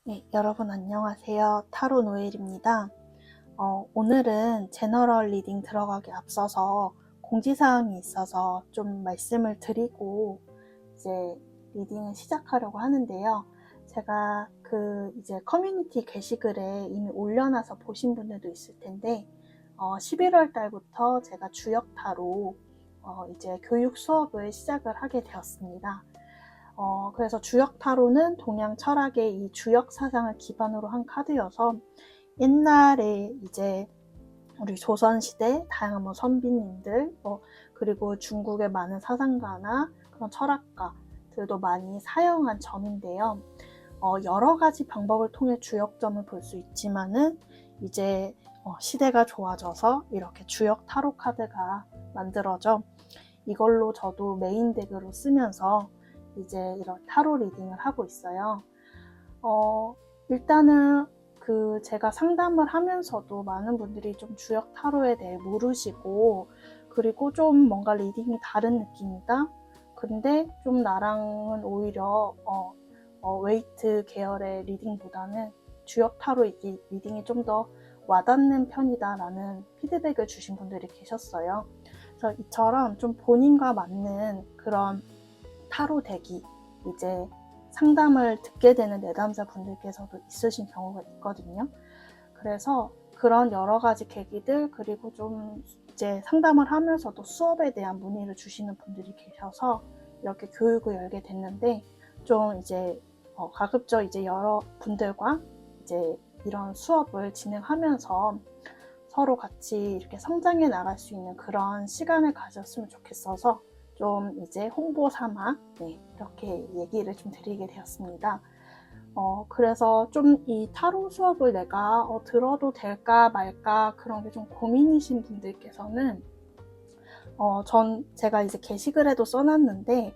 네, 여러분 안녕하세요. 타로 노엘입니다. 오늘은 제너럴 리딩 들어가기 앞서서 공지사항이 있어서 좀 말씀을 드리고 이제 리딩을 시작하려고 하는데요. 제가 이제 커뮤니티 게시글에 이미 올려놔서 보신 분들도 있을 텐데 11월 달부터 제가 주역 타로 이제 교육 수업을 시작을 하게 되었습니다. 그래서 주역 타로는 동양 철학의 이 주역 사상을 기반으로 한 카드여서 옛날에 이제 우리 조선시대 다양한 선비님들 그리고 중국의 많은 사상가나 그런 철학가들도 많이 사용한 점인데요. 여러 가지 방법을 통해 주역점을 볼 수 있지만은 이제 시대가 좋아져서 이렇게 주역 타로 카드가 만들어져 이걸로 저도 메인 덱으로 쓰면서 이제 이런 타로 리딩을 하고 있어요. 일단은 제가 상담을 하면서도 많은 분들이 좀 주역 타로에 대해 모르시고 그리고 좀 뭔가 리딩이 다른 느낌이다. 근데 좀 나랑은 오히려 웨이트 계열의 리딩보다는 주역 타로 리딩이 좀 더 와닿는 편이다라는 피드백을 주신 분들이 계셨어요. 그래서 이처럼 좀 본인과 맞는 그런 타로 덱이 이제 상담을 듣게 되는 내담자 분들께서도 있으신 경우가 있거든요. 그래서 그런 여러 가지 계기들 그리고 좀 이제 상담을 하면서도 수업에 대한 문의를 주시는 분들이 계셔서 이렇게 교육을 열게 됐는데 좀 이제 가급적 이제 여러 분들과 이제 이런 수업을 진행하면서 서로 같이 이렇게 성장해 나갈 수 있는 그런 시간을 가졌으면 좋겠어서 좀 이제 홍보 삼아 이렇게 얘기를 좀 드리게 되었습니다. 그래서 좀 이 타로 수업을 내가 들어도 될까 말까 그런 게 좀 고민이신 분들께서는 제가 이제 게시글에도 써놨는데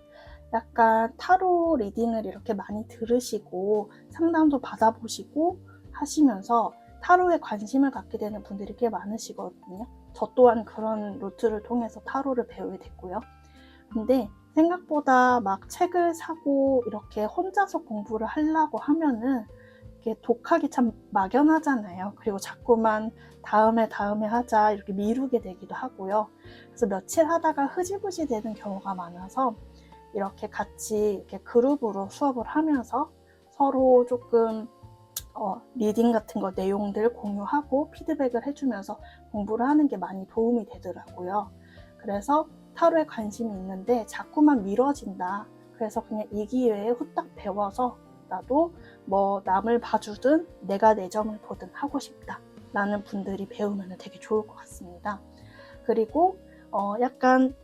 약간 타로 리딩을 이렇게 많이 들으시고 상담도 받아보시고 하시면서 타로에 관심을 갖게 되는 분들이 꽤 많으시거든요. 저 또한 그런 루트를 통해서 타로를 배우게 됐고요. 근데 생각보다 막 책을 사고 이렇게 혼자서 공부를 하려고 하면은 이게 독학이 참 막연하잖아요. 그리고 자꾸만 다음에 하자 이렇게 미루게 되기도 하고요. 그래서 며칠 하다가 흐지부지 되는 경우가 많아서 이렇게 같이 이렇게 그룹으로 수업을 하면서 서로 조금 리딩 같은 거 내용들 공유하고 피드백을 해주면서 공부를 하는 게 많이 도움이 되더라고요. 그래서 타로에 관심이 있는데 자꾸만 미뤄진다. 그래서 그냥 이 기회에 후딱 배워서 나도 뭐 남을 봐주든 내가 내 점을 보든 하고 싶다 라는 분들이 배우면 되게 좋을 것 같습니다. 그리고 약간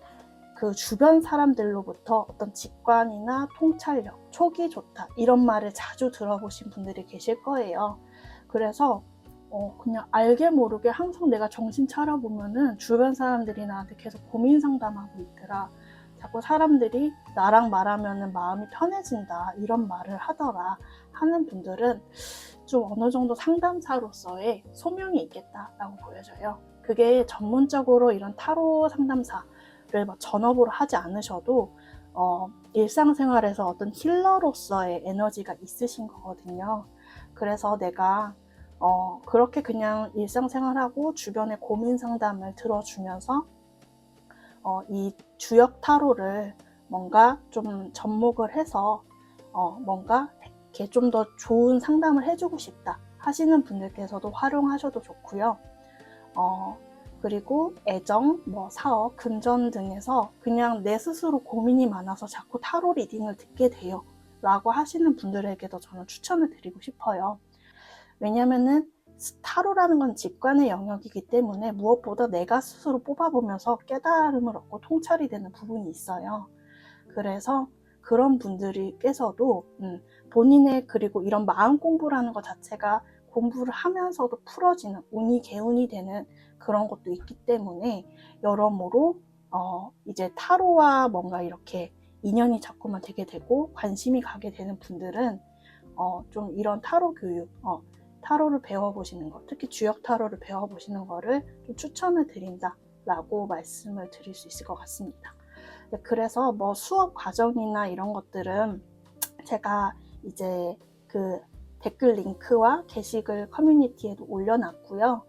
그 주변 사람들로부터 어떤 직관이나 통찰력, 촉이 좋다 이런 말을 자주 들어보신 분들이 계실 거예요. 그래서 그냥 알게 모르게 항상 내가 정신 차려보면은 주변 사람들이 나한테 계속 고민 상담하고 있더라. 자꾸 사람들이 나랑 말하면은 마음이 편해진다 이런 말을 하더라 하는 분들은 좀 어느 정도 상담사로서의 소명이 있겠다라고 보여져요. 그게 전문적으로 이런 타로 상담사를 전업으로 하지 않으셔도 일상생활에서 어떤 힐러로서의 에너지가 있으신 거거든요. 그래서 내가 그렇게 그냥 일상생활하고 주변의 고민 상담을 들어주면서 이 주역 타로를 뭔가 좀 접목을 해서 뭔가 이렇게 좀 더 좋은 상담을 해주고 싶다 하시는 분들께서도 활용하셔도 좋고요. 그리고 애정, 사업, 금전 등에서 그냥 내 스스로 고민이 많아서 자꾸 타로 리딩을 듣게 돼요 라고 하시는 분들에게도 저는 추천을 드리고 싶어요. 왜냐면은 타로라는 건 직관의 영역이기 때문에 무엇보다 내가 스스로 뽑아보면서 깨달음을 얻고 통찰이 되는 부분이 있어요. 그래서 그런 분들께서도 본인의 그리고 이런 마음 공부라는 것 자체가 공부를 하면서도 풀어지는 운이 개운이 되는 그런 것도 있기 때문에 여러모로 이제 타로와 뭔가 이렇게 인연이 자꾸만 되게 되고 관심이 가게 되는 분들은 좀 이런 타로 교육, 타로를 배워보시는 것, 특히 주역 타로를 배워보시는 거를 좀 추천을 드린다라고 말씀을 드릴 수 있을 것 같습니다. 그래서 수업 과정이나 이런 것들은 제가 이제 댓글 링크와 게시글 커뮤니티에도 올려놨고요.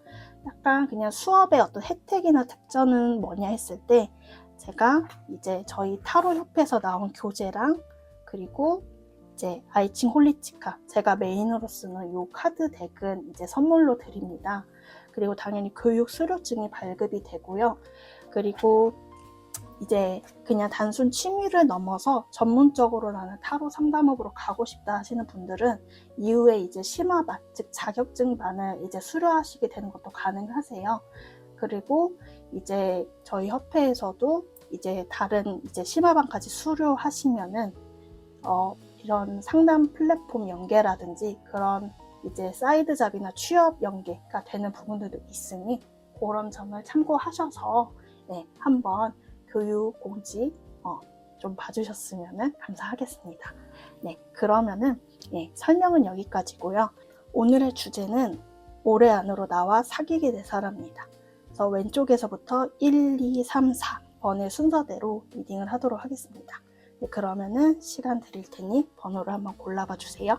약간 그냥 수업의 어떤 혜택이나 특전은 뭐냐 했을 때 제가 이제 저희 타로 협회에서 나온 교재랑 그리고 이제 아이칭 홀리치카 제가 메인으로 쓰는 이 카드 덱은 이제 선물로 드립니다. 그리고 당연히 교육 수료증이 발급이 되고요. 그리고 이제 그냥 단순 취미를 넘어서 전문적으로 나는 타로 상담업으로 가고 싶다 하시는 분들은 이후에 이제 심화반, 즉 자격증반을 이제 수료하시게 되는 것도 가능하세요. 그리고 이제 저희 협회에서도 이제 다른 이제 심화반까지 수료하시면은 이런 상담 플랫폼 연계라든지 그런 이제 사이드 잡이나 취업 연계가 되는 부분들도 있으니 그런 점을 참고하셔서 한번 교육 공지 좀 봐주셨으면 감사하겠습니다. 네, 그러면은 설명은 여기까지고요. 오늘의 주제는 올해 안으로 나와 사귀게 될 사람입니다. 그래서 왼쪽에서부터 1, 2, 3, 4번의 순서대로 리딩을 하도록 하겠습니다. 네, 그러면은 시간 드릴 테니 번호를 한번 골라봐 주세요.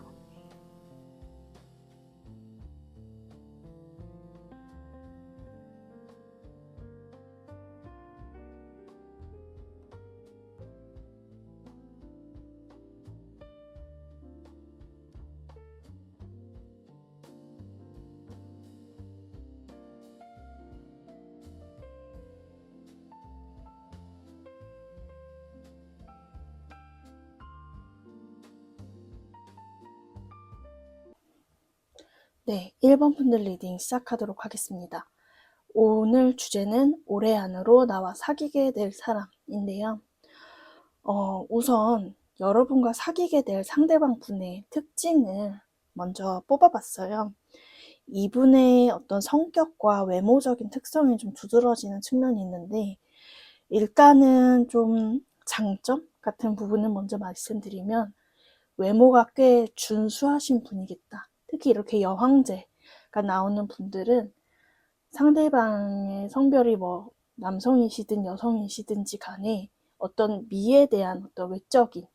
네, 1번 분들 리딩 시작하도록 하겠습니다. 오늘 주제는 올해 안으로 나와 사귀게 될 사람인데요. 우선 여러분과 사귀게 될 상대방 분의 특징을 먼저 뽑아봤어요. 이분의 어떤 성격과 외모적인 특성이 좀 두드러지는 측면이 있는데 일단은 좀 장점 같은 부분을 먼저 말씀드리면 외모가 꽤 준수하신 분이겠다. 특히 이렇게 여황제가 나오는 분들은 상대방의 성별이 뭐 남성이시든 여성이시든지 간에 어떤 미에 대한 어떤 외적인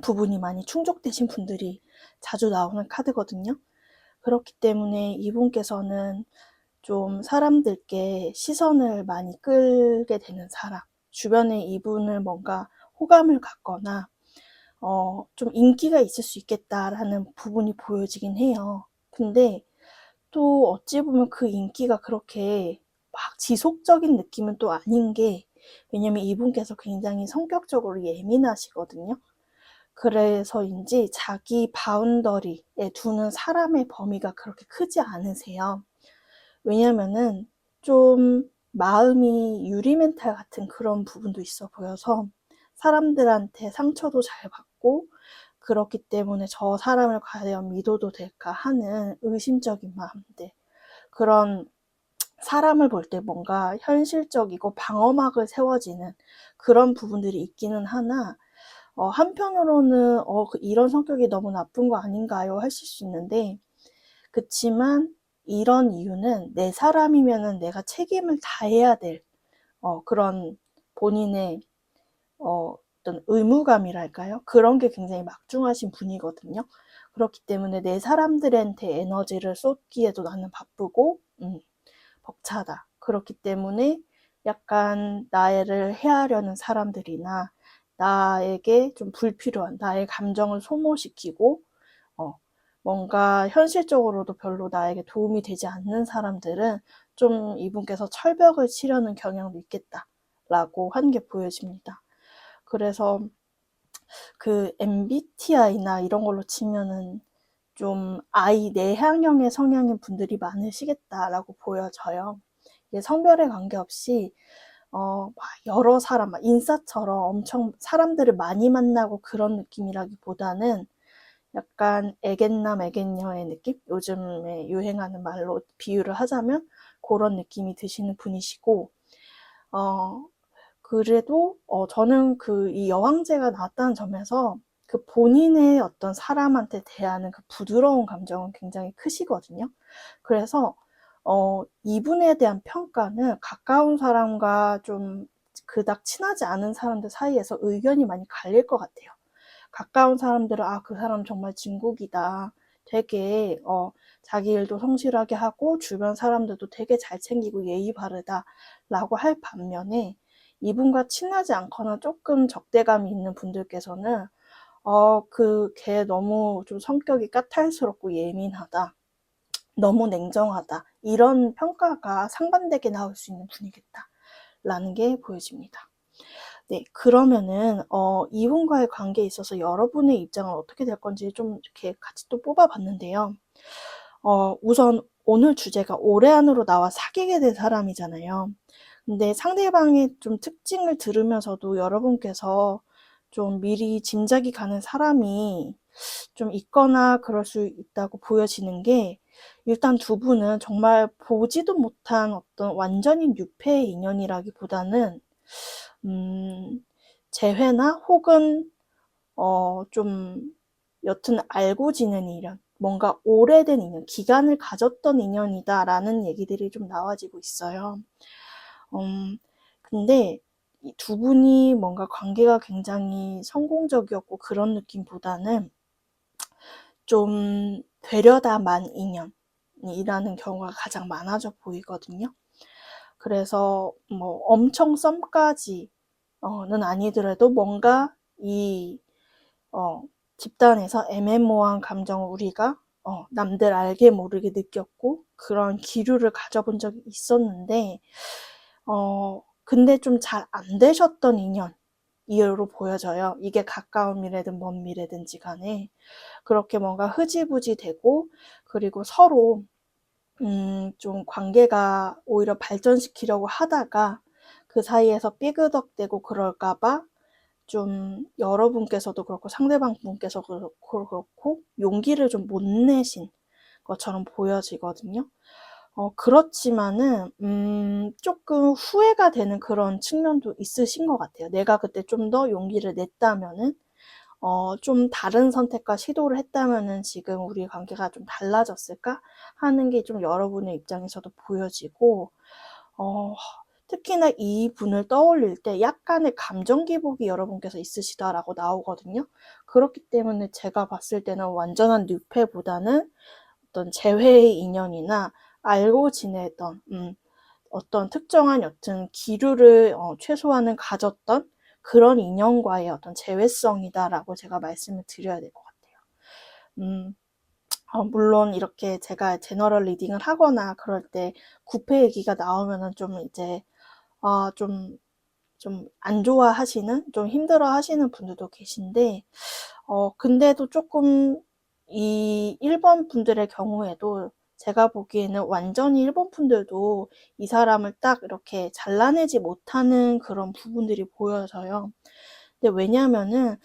부분이 많이 충족되신 분들이 자주 나오는 카드거든요. 그렇기 때문에 이분께서는 좀 사람들께 시선을 많이 끌게 되는 사람, 주변에 이분을 뭔가 호감을 갖거나 좀 인기가 있을 수 있겠다라는 부분이 보여지긴 해요. 근데 또 어찌 보면 그 인기가 그렇게 막 지속적인 느낌은 또 아닌 게 왜냐면 이분께서 굉장히 성격적으로 예민하시거든요. 그래서인지 자기 바운더리에 두는 사람의 범위가 그렇게 크지 않으세요. 왜냐면은 좀 마음이 유리멘탈 같은 그런 부분도 있어 보여서 사람들한테 상처도 잘 받고 그렇기 때문에 저 사람을 과연 믿어도 될까 하는 의심적인 마음들 그런 사람을 볼 때 뭔가 현실적이고 방어막을 세워지는 그런 부분들이 있기는 하나 한편으로는 이런 성격이 너무 나쁜 거 아닌가요? 하실 수 있는데 그치만 이런 이유는 내 사람이면은 내가 책임을 다해야 될 그런 본인의 어떤 의무감이랄까요? 그런 게 굉장히 막중하신 분이거든요. 그렇기 때문에 내 사람들한테 에너지를 쏟기에도 나는 바쁘고 벅차다. 그렇기 때문에 약간 나를 해하려는 사람들이나 나에게 좀 불필요한 나의 감정을 소모시키고 뭔가 현실적으로도 별로 나에게 도움이 되지 않는 사람들은 좀 이분께서 철벽을 치려는 경향도 있겠다라고 한 게 보여집니다. 그래서 그 MBTI나 이런 걸로 치면은 좀 I 내향형의 성향인 분들이 많으시겠다라고 보여져요. 이게 성별에 관계없이 막 여러 사람, 막 인싸처럼 엄청 사람들을 많이 만나고 그런 느낌이라기보다는 약간 애견남, 애견녀의 느낌? 요즘에 유행하는 말로 비유를 하자면 그런 느낌이 드시는 분이시고, 그래도 저는 그 이 여왕제가 나왔다는 점에서 그 본인의 어떤 사람한테 대하는 그 부드러운 감정은 굉장히 크시거든요. 그래서 이분에 대한 평가는 가까운 사람과 좀 그닥 친하지 않은 사람들 사이에서 의견이 많이 갈릴 것 같아요. 가까운 사람들은 그 사람 정말 진국이다. 되게 자기 일도 성실하게 하고 주변 사람들도 되게 잘 챙기고 예의 바르다라고 할 반면에 이분과 친하지 않거나 조금 적대감이 있는 분들께서는 걔 너무 좀 성격이 까탈스럽고 예민하다, 너무 냉정하다, 이런 평가가 상반되게 나올 수 있는 분이겠다라는 게 보여집니다. 네, 그러면은 이분과의 관계에 있어서 여러분의 입장은 어떻게 될 건지 좀 이렇게 같이 또 뽑아봤는데요. 우선 오늘 주제가 올해 안으로 나와 사귀게 될 사람이잖아요. 근데 상대방의 좀 특징을 들으면서도 여러분께서 좀 미리 짐작이 가는 사람이 좀 있거나 그럴 수 있다고 보여지는 게, 일단 두 분은 정말 보지도 못한 어떤 완전히 뉴페의 인연이라기보다는 재회나 혹은 좀 여튼 알고 지낸 인연, 뭔가 오래된 인연, 기간을 가졌던 인연이다라는 얘기들이 좀 나와지고 있어요. 근데 이 두 분이 뭔가 관계가 굉장히 성공적이었고 그런 느낌보다는 좀 되려다만 인연이라는 경우가 가장 많아져 보이거든요. 그래서 뭐 엄청 썸까지는 아니더라도 뭔가 이 집단에서 애매모호한 감정을 우리가 남들 알게 모르게 느꼈고 그런 기류를 가져본 적이 있었는데, 근데 좀 잘 안 되셨던 인연으로 보여져요. 이게 가까운 미래든 먼 미래든지 간에 그렇게 뭔가 흐지부지 되고, 그리고 서로 좀 관계가 오히려 발전시키려고 하다가 그 사이에서 삐그덕대고 그럴까봐 좀 여러분께서도 그렇고 상대방 분께서도 그렇고 용기를 좀 못 내신 것처럼 보여지거든요. 그렇지만은 조금 후회가 되는 그런 측면도 있으신 것 같아요. 내가 그때 좀 더 용기를 냈다면은, 좀 다른 선택과 시도를 했다면은 지금 우리 관계가 좀 달라졌을까 하는 게 좀 여러분의 입장에서도 보여지고, 특히나 이 분을 떠올릴 때 약간의 감정 기복이 여러분께서 있으시다라고 나오거든요. 그렇기 때문에 제가 봤을 때는 완전한 뉴페보다는 어떤 재회의 인연이나 알고 지내던 어떤 특정한 여튼 기류를 최소한은 가졌던 그런 인연과의 어떤 재회성이다라고 제가 말씀을 드려야 될 것 같아요. 물론 이렇게 제가 제너럴 리딩을 하거나 그럴 때 구패 얘기가 나오면은 좀 이제 좀 안 좋아하시는, 좀 힘들어 하시는 분들도 계신데, 근데도 조금 이 1번 분들의 경우에도 제가 보기에는 완전히 1번 분들도 이 사람을 딱 이렇게 잘라내지 못하는 그런 부분들이 보여서요. 근데 왜냐면은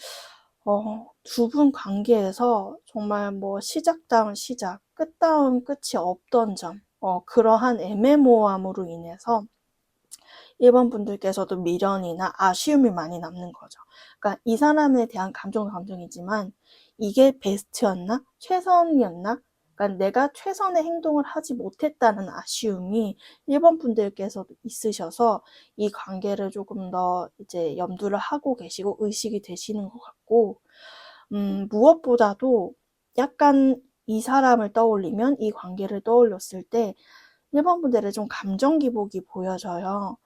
두 분 관계에서 정말 뭐 시작다운 시작, 끝다운 끝이 없던 점, 그러한 애매모호함으로 인해서 1번 분들께서도 미련이나 아쉬움이 많이 남는 거죠. 그러니까 이 사람에 대한 감정은 감정이지만 이게 베스트였나? 최선이었나? 그러니까 내가 최선의 행동을 하지 못했다는 아쉬움이 1번 분들께서도 있으셔서 이 관계를 조금 더 이제 염두를 하고 계시고 의식이 되시는 것 같고, 무엇보다도 약간 이 사람을 떠올리면, 이 관계를 떠올렸을 때 1번 분들의 좀 감정 기복이 보여져요.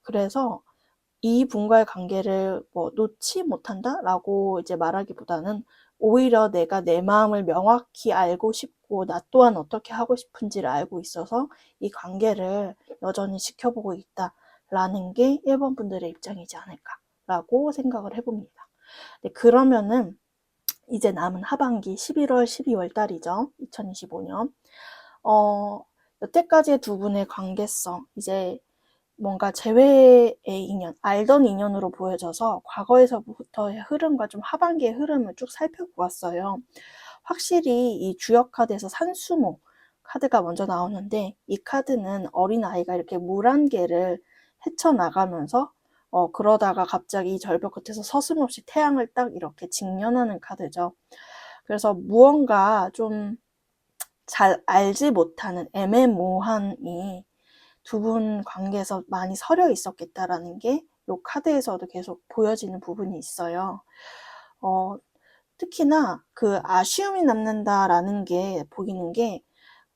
그래서 이 분과의 관계를 뭐 놓지 못한다라고 이제 말하기보다는 오히려 내가 내 마음을 명확히 알고 싶고 나 또한 어떻게 하고 싶은지를 알고 있어서 이 관계를 여전히 지켜보고 있다라는 게 1번 분들의 입장이지 않을까라고 생각을 해봅니다. 네, 그러면은 이제 남은 하반기 11월, 12월 달이죠. 2025년. 여태까지의 두 분의 관계성, 이제 뭔가 재회의 인연, 알던 인연으로 보여져서 과거에서부터의 흐름과 좀 하반기의 흐름을 쭉 살펴보았어요. 확실히 이 주역 카드에서 산수모 카드가 먼저 나오는데, 이 카드는 어린아이가 이렇게 물 한 개를 헤쳐나가면서 그러다가 갑자기 이 절벽 끝에서 서슴없이 태양을 딱 이렇게 직면하는 카드죠. 그래서 무언가 좀 잘 알지 못하는 애매모호함이 두 분 관계에서 많이 서려 있었겠다라는 게 이 카드에서도 계속 보여지는 부분이 있어요. 특히나 그 아쉬움이 남는다라는 게 보이는 게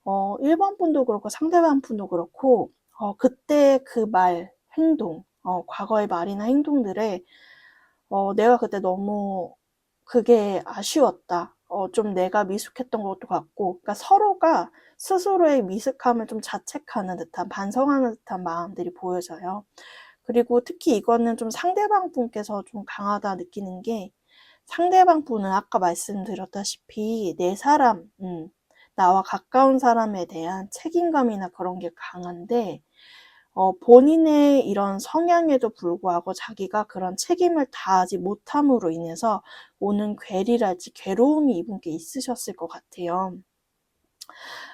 1번 분도 그렇고 상대방 분도 그렇고 그때 그 말, 행동, 과거의 말이나 행동들에 내가 그때 너무 그게 아쉬웠다. 좀 내가 미숙했던 것도 같고, 그러니까 서로가 스스로의 미숙함을 좀 자책하는 듯한, 반성하는 듯한 마음들이 보여져요. 그리고 특히 이거는 좀 상대방 분께서 좀 강하다 느끼는 게, 상대방 분은 아까 말씀드렸다시피 내 사람, 나와 가까운 사람에 대한 책임감이나 그런 게 강한데, 본인의 이런 성향에도 불구하고 자기가 그런 책임을 다하지 못함으로 인해서 오는 괴리랄지 괴로움이 이분께 있으셨을 것 같아요.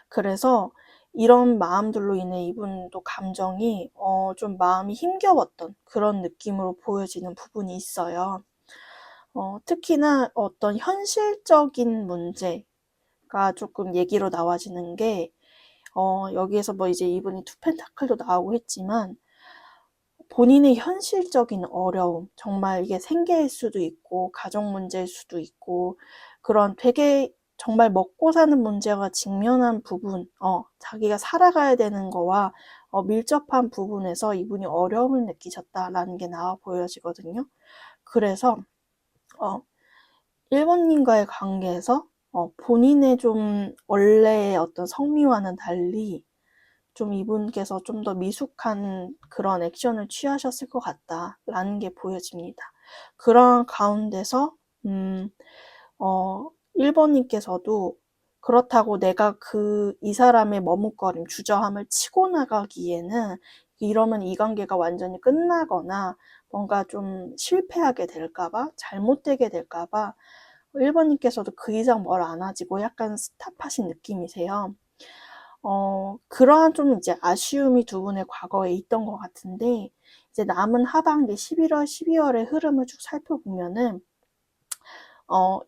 그래서 이런 마음들로 인해 이분도 감정이 좀 마음이 힘겨웠던 그런 느낌으로 보여지는 부분이 있어요. 특히나 어떤 현실적인 문제가 조금 얘기로 나와지는 게 여기에서 뭐 이제 이분이 투 펜타클도 나오고 했지만 본인의 현실적인 어려움, 정말 이게 생계일 수도 있고 가족 문제일 수도 있고 그런 되게 정말 먹고 사는 문제와 직면한 부분, 자기가 살아가야 되는 거와 밀접한 부분에서 이분이 어려움을 느끼셨다라는 게 나와 보여지거든요. 그래서 1번님과의 관계에서 본인의 좀 원래의 어떤 성미와는 달리 좀 이분께서 좀 더 미숙한 그런 액션을 취하셨을 것 같다라는 게 보여집니다. 그런 가운데서 1번님께서도 그렇다고 내가 이 사람의 머뭇거림, 주저함을 치고 나가기에는 이러면 이 관계가 완전히 끝나거나 뭔가 좀 실패하게 될까봐, 잘못되게 될까봐 1번님께서도 그 이상 뭘 안 하시고 약간 스탑하신 느낌이세요. 그러한 좀 이제 아쉬움이 두 분의 과거에 있던 것 같은데, 이제 남은 하반기 11월, 12월의 흐름을 쭉 살펴보면은,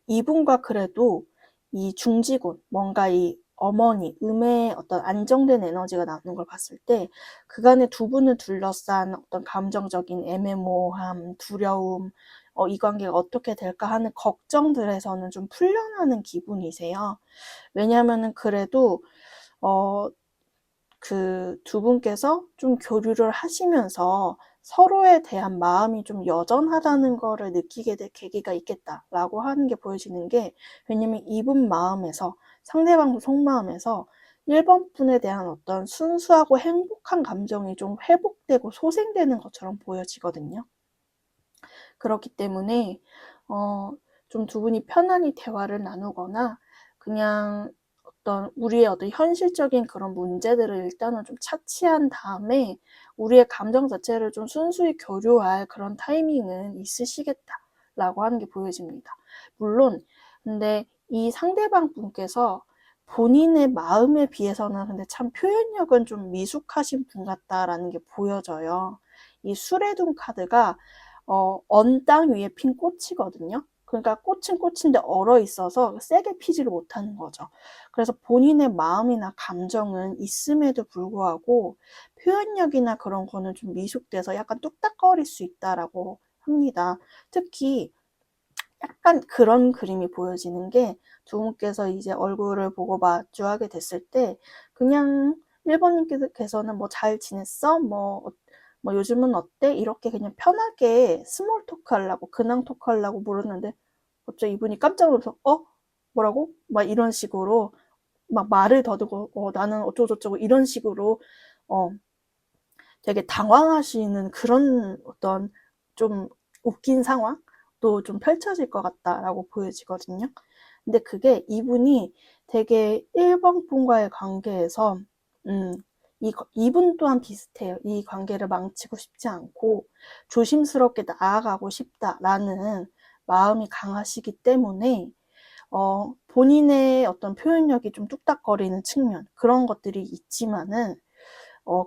이분과 그래도 이 중지군, 뭔가 이 어머니, 음의 어떤 안정된 에너지가 나오는 걸 봤을 때, 그간의 두 분을 둘러싼 어떤 감정적인 애매모호함, 두려움, 이 관계가 어떻게 될까 하는 걱정들에서는 좀 풀려나는 기분이세요. 왜냐하면은 그래도, 그 두 분께서 좀 교류를 하시면서 서로에 대한 마음이 좀 여전하다는 거를 느끼게 될 계기가 있겠다라고 하는 게 보여지는 게, 왜냐면 이분 마음에서, 상대방 속마음에서 1번 분에 대한 어떤 순수하고 행복한 감정이 좀 회복되고 소생되는 것처럼 보여지거든요. 그렇기 때문에 좀 두 분이 편안히 대화를 나누거나 그냥 우리의 어떤 현실적인 그런 문제들을 일단은 좀 차치한 다음에 우리의 감정 자체를 좀 순수히 교류할 그런 타이밍은 있으시겠다라고 하는 게 보여집니다. 물론 근데 이 상대방 분께서 본인의 마음에 비해서는 근데 참 표현력은 좀 미숙하신 분 같다라는 게 보여져요. 이 수레둔 카드가 언 땅 위에 핀 꽃이거든요. 그러니까 꽃은 꽃인데 얼어 있어서 세게 피지를 못하는 거죠. 그래서 본인의 마음이나 감정은 있음에도 불구하고 표현력이나 그런 거는 좀 미숙돼서 약간 뚝딱거릴 수 있다라고 합니다. 특히 약간 그런 그림이 보여지는 게 두 분께서 이제 얼굴을 보고 마주하게 됐을 때 그냥 1번님께서는 뭐 잘 지냈어? 뭐 요즘은 어때? 이렇게 그냥 편하게 스몰 토크 하려고 근황 토크 하려고 물었는데 갑자기 이분이 깜짝 놀라서 뭐라고? 막 이런 식으로 막 말을 더듬고 나는 어쩌고저쩌고 이런 식으로 되게 당황하시는 그런 어떤 좀 웃긴 상황도 좀 펼쳐질 것 같다라고 보여지거든요. 근데 그게 이분이 되게 1번 분과의 관계에서 이분 또한 비슷해요. 이 관계를 망치고 싶지 않고 조심스럽게 나아가고 싶다라는 마음이 강하시기 때문에 본인의 어떤 표현력이 좀 뚝딱거리는 측면 그런 것들이 있지만은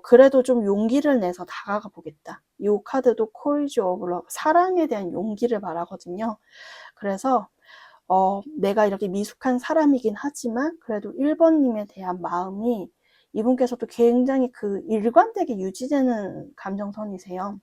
그래도 좀 용기를 내서 다가가 보겠다. 이 카드도 코리지 오브 러브, 사랑에 대한 용기를 말하거든요. 그래서 내가 이렇게 미숙한 사람이긴 하지만 그래도 1번님에 대한 마음이 이분께서도 굉장히 그 일관되게 유지되는 감정선이세요.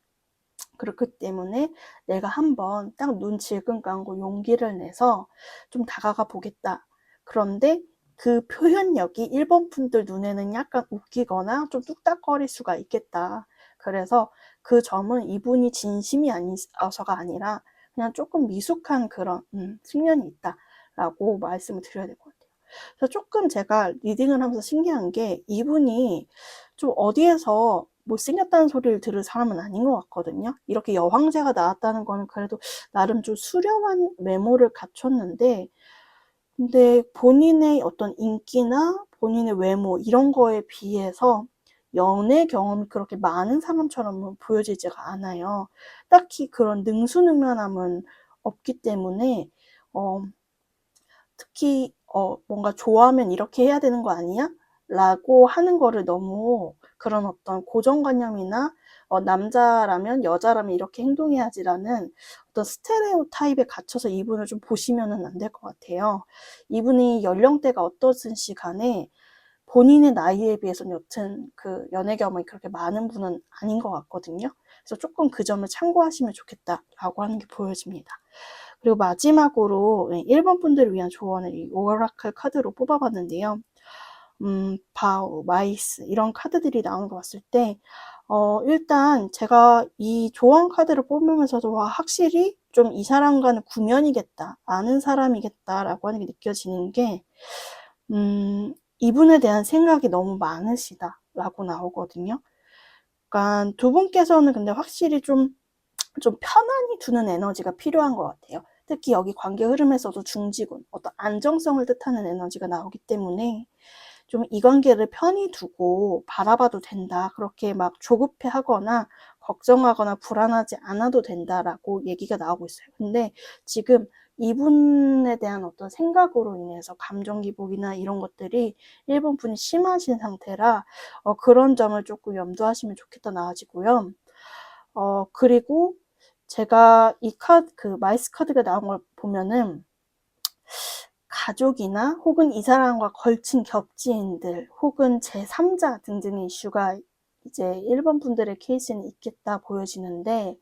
그렇기 때문에 내가 한번 딱 눈 질끈 감고 용기를 내서 좀 다가가 보겠다. 그런데 그 표현력이 1번 분들 눈에는 약간 웃기거나 좀 뚝딱거릴 수가 있겠다. 그래서 그 점은 이분이 진심이 아니어서가 아니라 그냥 조금 미숙한 그런 측면이 있다라고 말씀을 드려야 될 것 같아요. 그래서 조금 제가 리딩을 하면서 신기한 게 이분이 좀 어디에서 못생겼다는 소리를 들을 사람은 아닌 것 같거든요. 이렇게 여황제가 나왔다는 거는 그래도 나름 좀 수려한 외모를 갖췄는데, 근데 본인의 어떤 인기나 본인의 외모 이런 거에 비해서 연애 경험이 그렇게 많은 사람처럼은 보여지지가 않아요. 딱히 그런 능수능란함은 없기 때문에 특히 뭔가 좋아하면 이렇게 해야 되는 거 아니야? 라고 하는 거를 너무 그런 어떤 고정관념이나 남자라면 여자라면 이렇게 행동해야지라는 어떤 스테레오타입에 갇혀서 이분을 좀 보시면은 안 될 것 같아요. 이분이 연령대가 어떠든지 간에 본인의 나이에 비해서는 여튼 그 연애 경험이 그렇게 많은 분은 아닌 것 같거든요. 그래서 조금 그 점을 참고하시면 좋겠다라고 하는 게 보여집니다. 그리고 마지막으로 1번 분들을 위한 조언을 이 오라클 카드로 뽑아봤는데요. 바우, 마이스 이런 카드들이 나오는 거 봤을 때 일단 제가 이 조언 카드를 뽑으면서도 확실히 좀 이 사람과는 구면이겠다, 아는 사람이겠다라고 하는 게 느껴지는 게 이분에 대한 생각이 너무 많으시다라고 나오거든요. 그러니까 두 분께서는 근데 확실히 좀 편안히 두는 에너지가 필요한 것 같아요. 특히 여기 관계 흐름에서도 중지군, 어떤 안정성을 뜻하는 에너지가 나오기 때문에 좀 이 관계를 편히 두고 바라봐도 된다. 그렇게 막 조급해 하거나 걱정하거나 불안하지 않아도 된다라고 얘기가 나오고 있어요. 근데 지금 이분에 대한 어떤 생각으로 인해서 감정 기복이나 이런 것들이 1번 분이 심하신 상태라 그런 점을 조금 염두하시면 좋겠다 나와지고요. 그리고 제가 이 카드, 그 마이스 카드가 나온 걸 보면은 가족이나 혹은 이 사람과 걸친 겹지인들 혹은 제3자 등등의 이슈가 이제 1번 분들의 케이스는 있겠다 보여지는데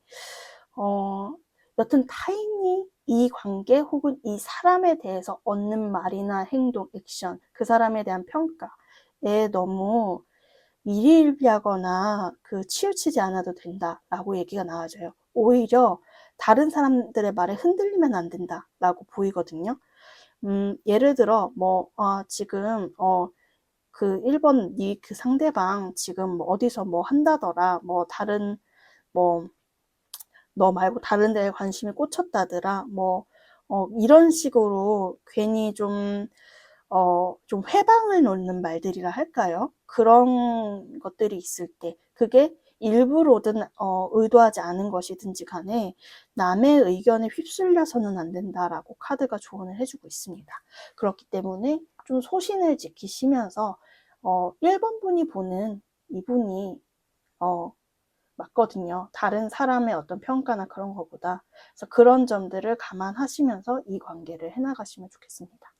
여튼 타인이 이 관계 혹은 이 사람에 대해서 얻는 말이나 행동, 액션, 그 사람에 대한 평가에 너무 일희일비하거나 치우치지 않아도 된다라고 얘기가 나와져요. 오히려 다른 사람들의 말에 흔들리면 안 된다라고 보이거든요. 예를 들어 지금 그 1번 그 상대방 지금 뭐 어디서 뭐 한다더라, 뭐 다른 뭐 너 말고 다른 데에 관심이 꽂혔다더라, 이런 식으로 괜히 좀 회방을 놓는 말들이라 할까요? 그런 것들이 있을 때 그게 일부러든 의도하지 않은 것이든지 간에 남의 의견에 휩쓸려서는 안 된다라고 카드가 조언을 해주고 있습니다. 그렇기 때문에 좀 소신을 지키시면서 1번 분이 보는 이분이 맞거든요. 다른 사람의 어떤 평가나 그런 것보다. 그래서 그런 점들을 감안하시면서 이 관계를 해나가시면 좋겠습니다.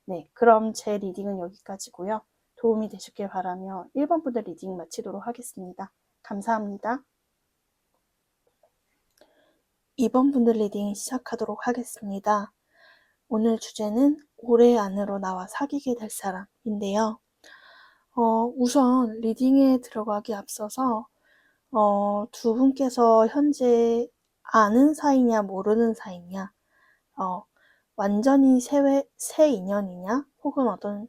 네, 그럼 제 리딩은 여기까지고요. 도움이 되셨길 바라며 1번 분들 리딩 마치도록 하겠습니다. 감사합니다. 2번 분들 리딩 시작하도록 하겠습니다. 오늘 주제는 올해 안으로 나와 사귀게 될 사람인데요. 우선 리딩에 들어가기 앞서서 두 분께서 현재 아는 사이냐 모르는 사이냐, 완전히 새 인연이냐 혹은 어떤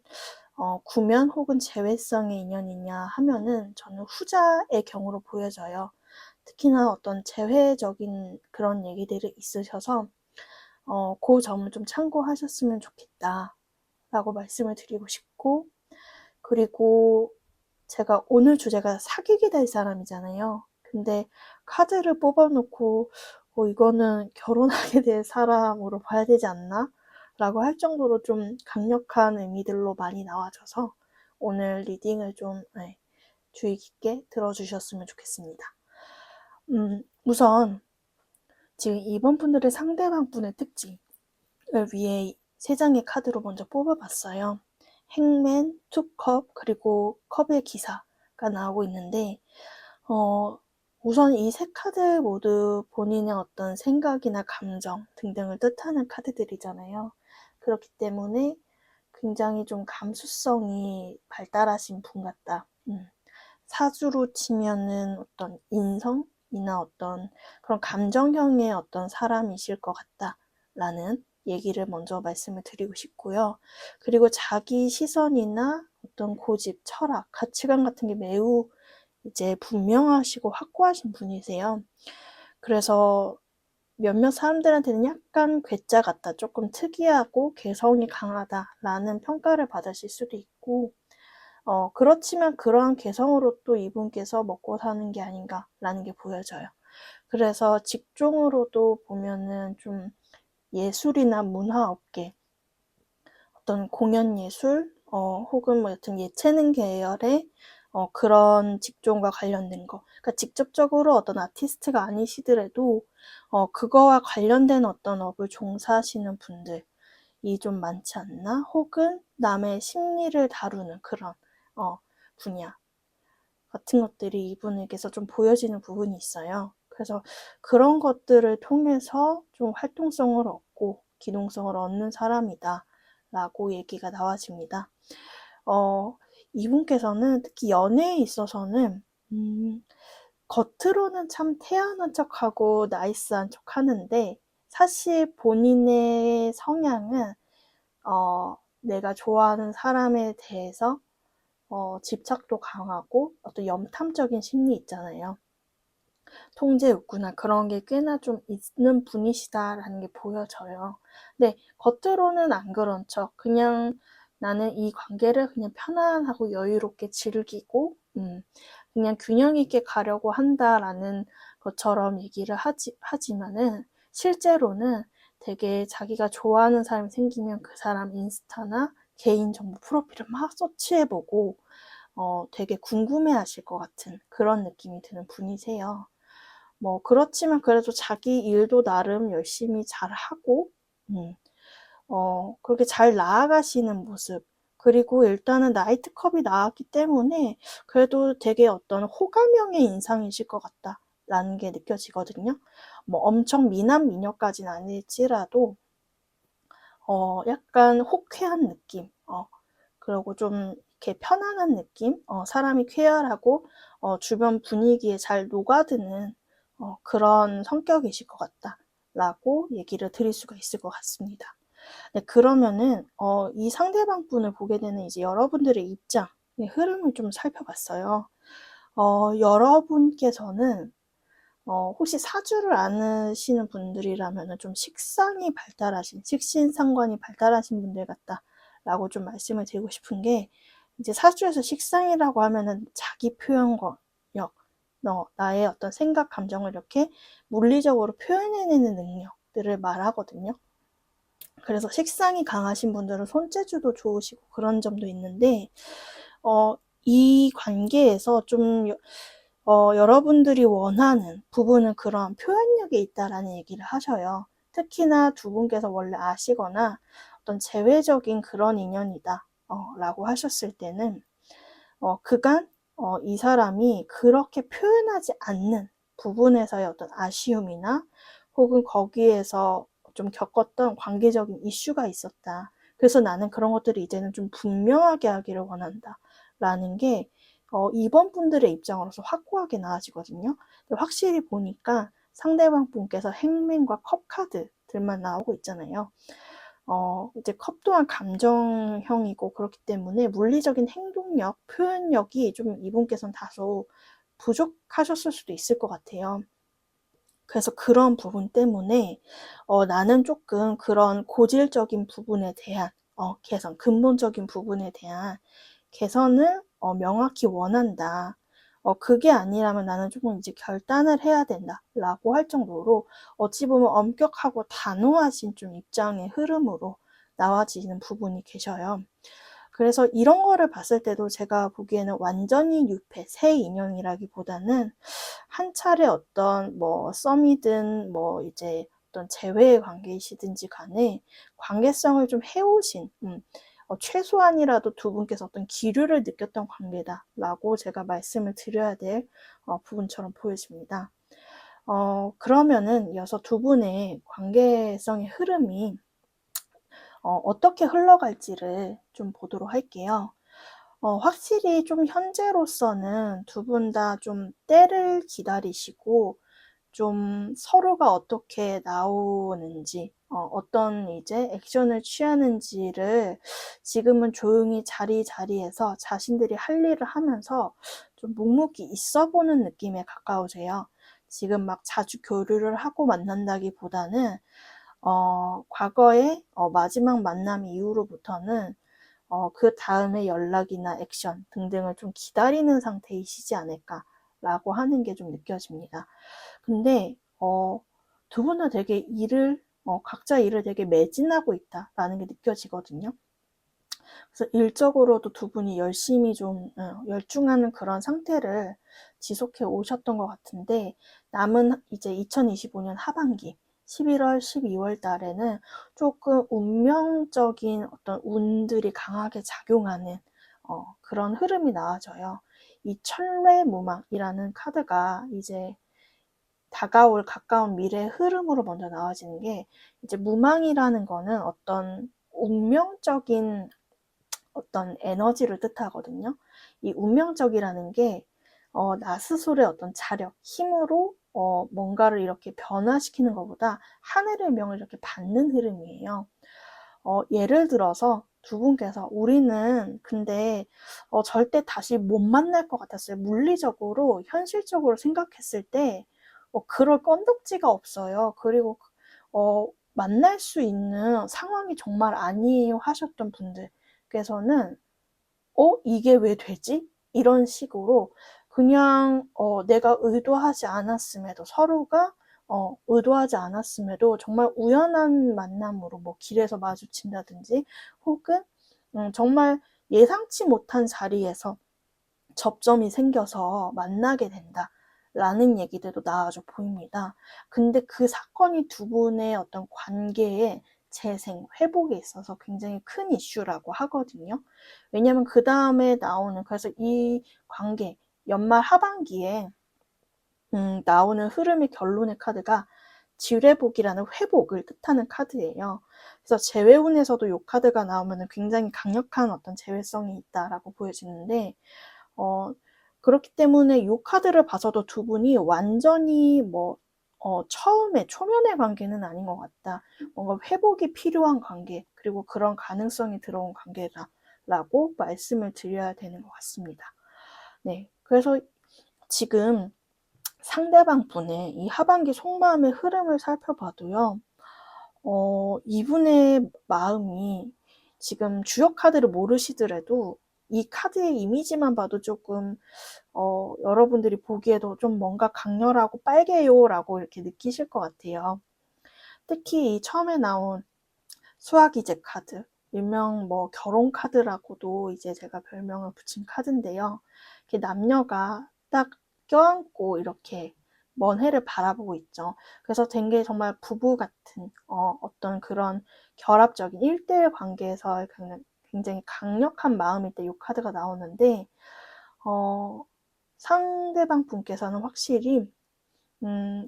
구면 혹은 재회성의 인연이냐 하면은 저는 후자의 경우로 보여져요. 특히나 어떤 재회적인 그런 얘기들이 있으셔서 그 점을 좀 참고하셨으면 좋겠다 라고 말씀을 드리고 싶고, 그리고 제가 오늘 주제가 사귀게 될 사람이잖아요. 근데 카드를 뽑아놓고 이거는 결혼하게 될 사람으로 봐야 되지 않나? 라고 할 정도로 좀 강력한 의미들로 많이 나와져서 오늘 리딩을 좀 주의 깊게 들어주셨으면 좋겠습니다. 우선 지금 2번 분들의 상대방 분의 특징을 위해 3장의 카드로 먼저 뽑아봤어요. 행맨, 투컵, 그리고 컵의 기사가 나오고 있는데 우선 이 세 카드 모두 본인의 어떤 생각이나 감정 등등을 뜻하는 카드들이잖아요. 그렇기 때문에 굉장히 좀 감수성이 발달하신 분 같다. 사주로 치면은 어떤 인성이나 어떤 그런 감정형의 어떤 사람이실 것 같다라는 얘기를 먼저 말씀을 드리고 싶고요. 그리고 자기 시선이나 어떤 고집, 철학, 가치관 같은 게 매우 이제 분명하시고 확고하신 분이세요. 그래서 몇몇 사람들한테는 약간 괴짜 같다, 조금 특이하고 개성이 강하다라는 평가를 받으실 수도 있고, 그렇지만 그러한 개성으로 또 이분께서 먹고 사는 게 아닌가라는 게 보여져요. 그래서 직종으로도 보면은 좀 예술이나 문화업계, 어떤 공연 예술, 혹은 뭐 여튼 예체능 계열의 그런 직종과 관련된 거. 그러니까 직접적으로 어떤 아티스트가 아니시더라도 그거와 관련된 어떤 업을 종사하시는 분들이 좀 많지 않나? 혹은 남의 심리를 다루는 그런 분야 같은 것들이 이분에게서 좀 보여지는 부분이 있어요. 그래서 그런 것들을 통해서 좀 활동성을 얻고 기동성을 얻는 사람이다 라고 얘기가 나와집니다. 이분께서는 특히 연애에 있어서는 겉으로는 참 태연한 척하고 나이스한 척 하는데, 사실 본인의 성향은 내가 좋아하는 사람에 대해서 집착도 강하고 어떤 염탐적인 심리 있잖아요. 통제 욕구나 그런 게 꽤나 좀 있는 분이시다라는 게 보여져요. 근데 겉으로는 안 그런 척, 그냥 나는 이 관계를 그냥 편안하고 여유롭게 즐기고 그냥 균형 있게 가려고 한다라는 것처럼 얘기를 하지만은 실제로는 되게 자기가 좋아하는 사람이 생기면 그 사람 인스타나 개인정보 프로필을 막 서치해보고 되게 궁금해하실 것 같은 그런 느낌이 드는 분이세요. 뭐 그렇지만 그래도 자기 일도 나름 열심히 잘하고 그렇게 잘 나아가시는 모습, 그리고 일단은 나이트컵이 나왔기 때문에 그래도 되게 어떤 호감형의 인상이실 것 같다라는 게 느껴지거든요. 뭐 엄청 미남 미녀까지는 아닐지라도 약간 호쾌한 느낌, 그리고 좀 이렇게 편안한 느낌, 사람이 쾌활하고 주변 분위기에 잘 녹아드는 그런 성격이실 것 같다라고 얘기를 드릴 수가 있을 것 같습니다. 네, 그러면은 이 상대방 분을 보게 되는 이제 여러분들의 입장의 흐름을 좀 살펴봤어요. 여러분께서는 혹시 사주를 아시는 분들이라면은 좀 식상이 발달하신, 식신상관이 발달하신 분들 같다라고 좀 말씀을 드리고 싶은 게, 이제 사주에서 식상이라고 하면은 자기 표현력, 나의 어떤 생각, 감정을 이렇게 물리적으로 표현해내는 능력들을 말하거든요. 그래서 식상이 강하신 분들은 손재주도 좋으시고 그런 점도 있는데, 이 관계에서 좀 여러분들이 원하는 부분은 그런 표현력에 있다라는 얘기를 하셔요. 특히나 두 분께서 원래 아시거나 어떤 재외적인 그런 인연이다 라고 하셨을 때는 그간 이 사람이 그렇게 표현하지 않는 부분에서의 어떤 아쉬움이나 혹은 거기에서 좀 겪었던 관계적인 이슈가 있었다. 그래서 나는 그런 것들을 이제는 좀 분명하게 하기를 원한다 라는 게 이번 분들의 입장으로서 확고하게 나아지거든요. 확실히 보니까 상대방 분께서 행맨과 컵 카드들만 나오고 있잖아요. 이제 컵 또한 감정형이고 그렇기 때문에 물리적인 행동력, 표현력이 좀 이분께서는 다소 부족하셨을 수도 있을 것 같아요. 그래서 그런 부분 때문에 나는 조금 그런 고질적인 부분에 대한 개선, 근본적인 부분에 대한 개선을 명확히 원한다. 그게 아니라면 나는 조금 이제 결단을 해야 된다라고 할 정도로 어찌 보면 엄격하고 단호하신 좀 입장의 흐름으로 나와지는 부분이 계셔요. 그래서 이런 거를 봤을 때도 제가 보기에는 완전히 유패, 새 인연이라기보다는 한 차례 어떤 뭐 썸이든 뭐 이제 어떤 재회의 관계이시든지 간에 관계성을 좀 해오신, 최소한이라도 두 분께서 어떤 기류를 느꼈던 관계다라고 제가 말씀을 드려야 될 부분처럼 보여집니다. 그러면은 이어서 두 분의 관계성의 흐름이 어떻게 흘러갈지를 좀 보도록 할게요. 확실히 좀 현재로서는 두 분 다 좀 때를 기다리시고 좀 서로가 어떻게 나오는지, 어떤 이제 액션을 취하는지를 지금은 조용히 자리자리에서 자신들이 할 일을 하면서 좀 묵묵히 있어 보는 느낌에 가까우세요. 지금 막 자주 교류를 하고 만난다기보다는 과거의 마지막 만남 이후로부터는 그 다음에 연락이나 액션 등등을 좀 기다리는 상태이시지 않을까라고 하는 게 좀 느껴집니다. 근데 두 분 다 되게 각자 일을 되게 매진하고 있다라는 게 느껴지거든요. 그래서 일적으로도 두 분이 열심히 좀 열중하는 그런 상태를 지속해 오셨던 것 같은데, 남은 이제 2025년 하반기 11월, 12월 달에는 조금 운명적인 어떤 운들이 강하게 작용하는 그런 흐름이 나와져요. 이 천례무망이라는 카드가 이제 다가올 가까운 미래의 흐름으로 먼저 나와지는 게, 이제 무망이라는 거는 어떤 운명적인 어떤 에너지를 뜻하거든요. 이 운명적이라는 게 나 스스로의 어떤 자력, 힘으로 뭔가를 이렇게 변화시키는 것보다 하늘의 명을 이렇게 받는 흐름이에요. 예를 들어서 두 분께서 우리는 근데 절대 다시 못 만날 것 같았어요. 물리적으로, 현실적으로 생각했을 때 그럴 건덕지가 없어요. 그리고 만날 수 있는 상황이 정말 아니에요 하셨던 분들께서는 이게 왜 되지? 이런 식으로 그냥 내가 의도하지 않았음에도, 서로가 의도하지 않았음에도 정말 우연한 만남으로 뭐 길에서 마주친다든지, 혹은 정말 예상치 못한 자리에서 접점이 생겨서 만나게 된다라는 얘기들도 나와져 보입니다. 근데 그 사건이 두 분의 어떤 관계의 재생, 회복에 있어서 굉장히 큰 이슈라고 하거든요. 왜냐면 그 다음에 나오는, 그래서 이 관계, 연말 하반기에 나오는 흐름의 결론의 카드가 지뢰복이라는 회복을 뜻하는 카드예요. 그래서 재회운에서도 이 카드가 나오면 굉장히 강력한 어떤 재회성이 있다라고 보여지는데, 그렇기 때문에 이 카드를 봐서도 두 분이 완전히 처음에 초면의 관계는 아닌 것 같다. 뭔가 회복이 필요한 관계, 그리고 그런 가능성이 들어온 관계다라고 말씀을 드려야 되는 것 같습니다. 네, 그래서 지금 상대방 분의 이 하반기 속마음의 흐름을 살펴봐도요, 이분의 마음이 지금 주요 카드를 모르시더라도 이 카드의 이미지만 봐도 조금 여러분들이 보기에도 좀 뭔가 강렬하고 빨개요라고 이렇게 느끼실 것 같아요. 특히 이 처음에 나온 수화기제 카드, 일명 결혼 카드라고도 이제 제가 별명을 붙인 카드인데요. 이렇게 남녀가 딱 껴안고 이렇게 먼 해를 바라보고 있죠. 그래서 된 게 정말 부부 같은 어떤 그런 결합적인 1대1 관계에서 굉장히 강력한 마음일 때 이 카드가 나오는데, 상대방 분께서는 확실히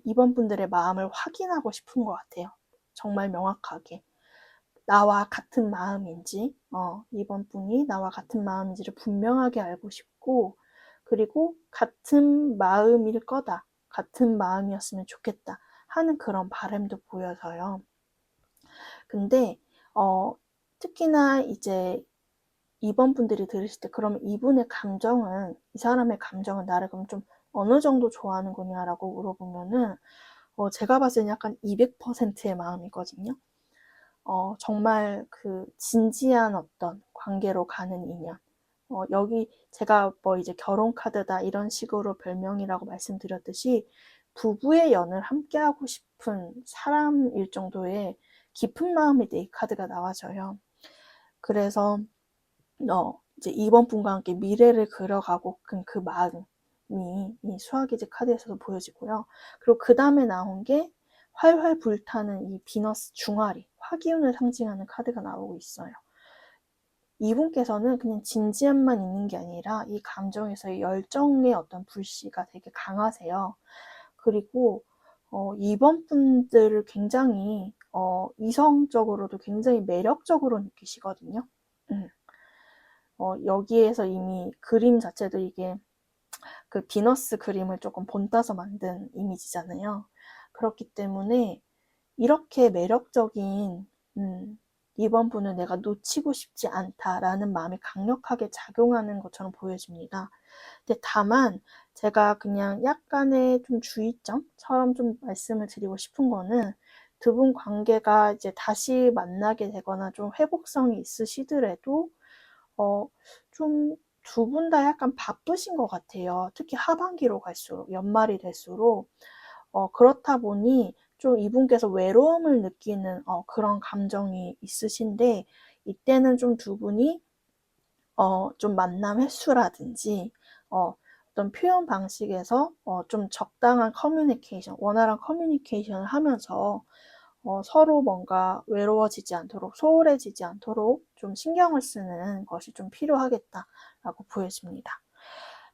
이번 분들의 마음을 확인하고 싶은 것 같아요. 정말 명확하게. 나와 같은 마음인지, 이번 분이 나와 같은 마음인지를 분명하게 알고 싶고, 그리고 같은 마음일 거다, 같은 마음이었으면 좋겠다 하는 그런 바람도 보여서요. 근데 특히나 이제 이번 분들이 들으실 때, 그러면 이분의 감정은, 이 사람의 감정은 나를 그럼 좀 어느 정도 좋아하는 거냐라고 물어보면은 제가 봤을 때는 약간 200%의 마음이거든요. 정말 그 진지한 어떤 관계로 가는 인연. 여기 제가 이제 결혼 카드다 이런 식으로 별명이라고 말씀드렸듯이, 부부의 연을 함께하고 싶은 사람일 정도의 깊은 마음일 때 이 카드가 나와져요. 그래서 이제 이번 분과 함께 미래를 그려가고 그 마음이 이 수화기제 카드에서도 보여지고요. 그리고 그 다음에 나온 게 활활 불타는 이 비너스 중화리, 화기운을 상징하는 카드가 나오고 있어요. 이분께서는 그냥 진지함만 있는 게 아니라 이 감정에서의 열정의 어떤 불씨가 되게 강하세요. 그리고 2번 분들을 굉장히 이성적으로도 굉장히 매력적으로 느끼시거든요. 여기에서 이미 그림 자체도 이게 그 비너스 그림을 조금 본따서 만든 이미지잖아요. 그렇기 때문에 이렇게 매력적인 2번 분을 내가 놓치고 싶지 않다라는 마음이 강력하게 작용하는 것처럼 보여집니다. 근데 다만 제가 그냥 약간의 좀 주의점처럼 좀 말씀을 드리고 싶은 거는 두 분 관계가 이제 다시 만나게 되거나 좀 회복성이 있으시더라도 좀 두 분 다 약간 바쁘신 것 같아요. 특히 하반기로 갈수록, 연말이 될수록. 그렇다 보니 좀 이분께서 외로움을 느끼는 그런 감정이 있으신데, 이때는 좀 두 분이 좀 만남 횟수라든지 어떤 표현 방식에서 좀 적당한 커뮤니케이션, 원활한 커뮤니케이션을 하면서 서로 뭔가 외로워지지 않도록, 소홀해지지 않도록 좀 신경을 쓰는 것이 좀 필요하겠다라고 보여집니다.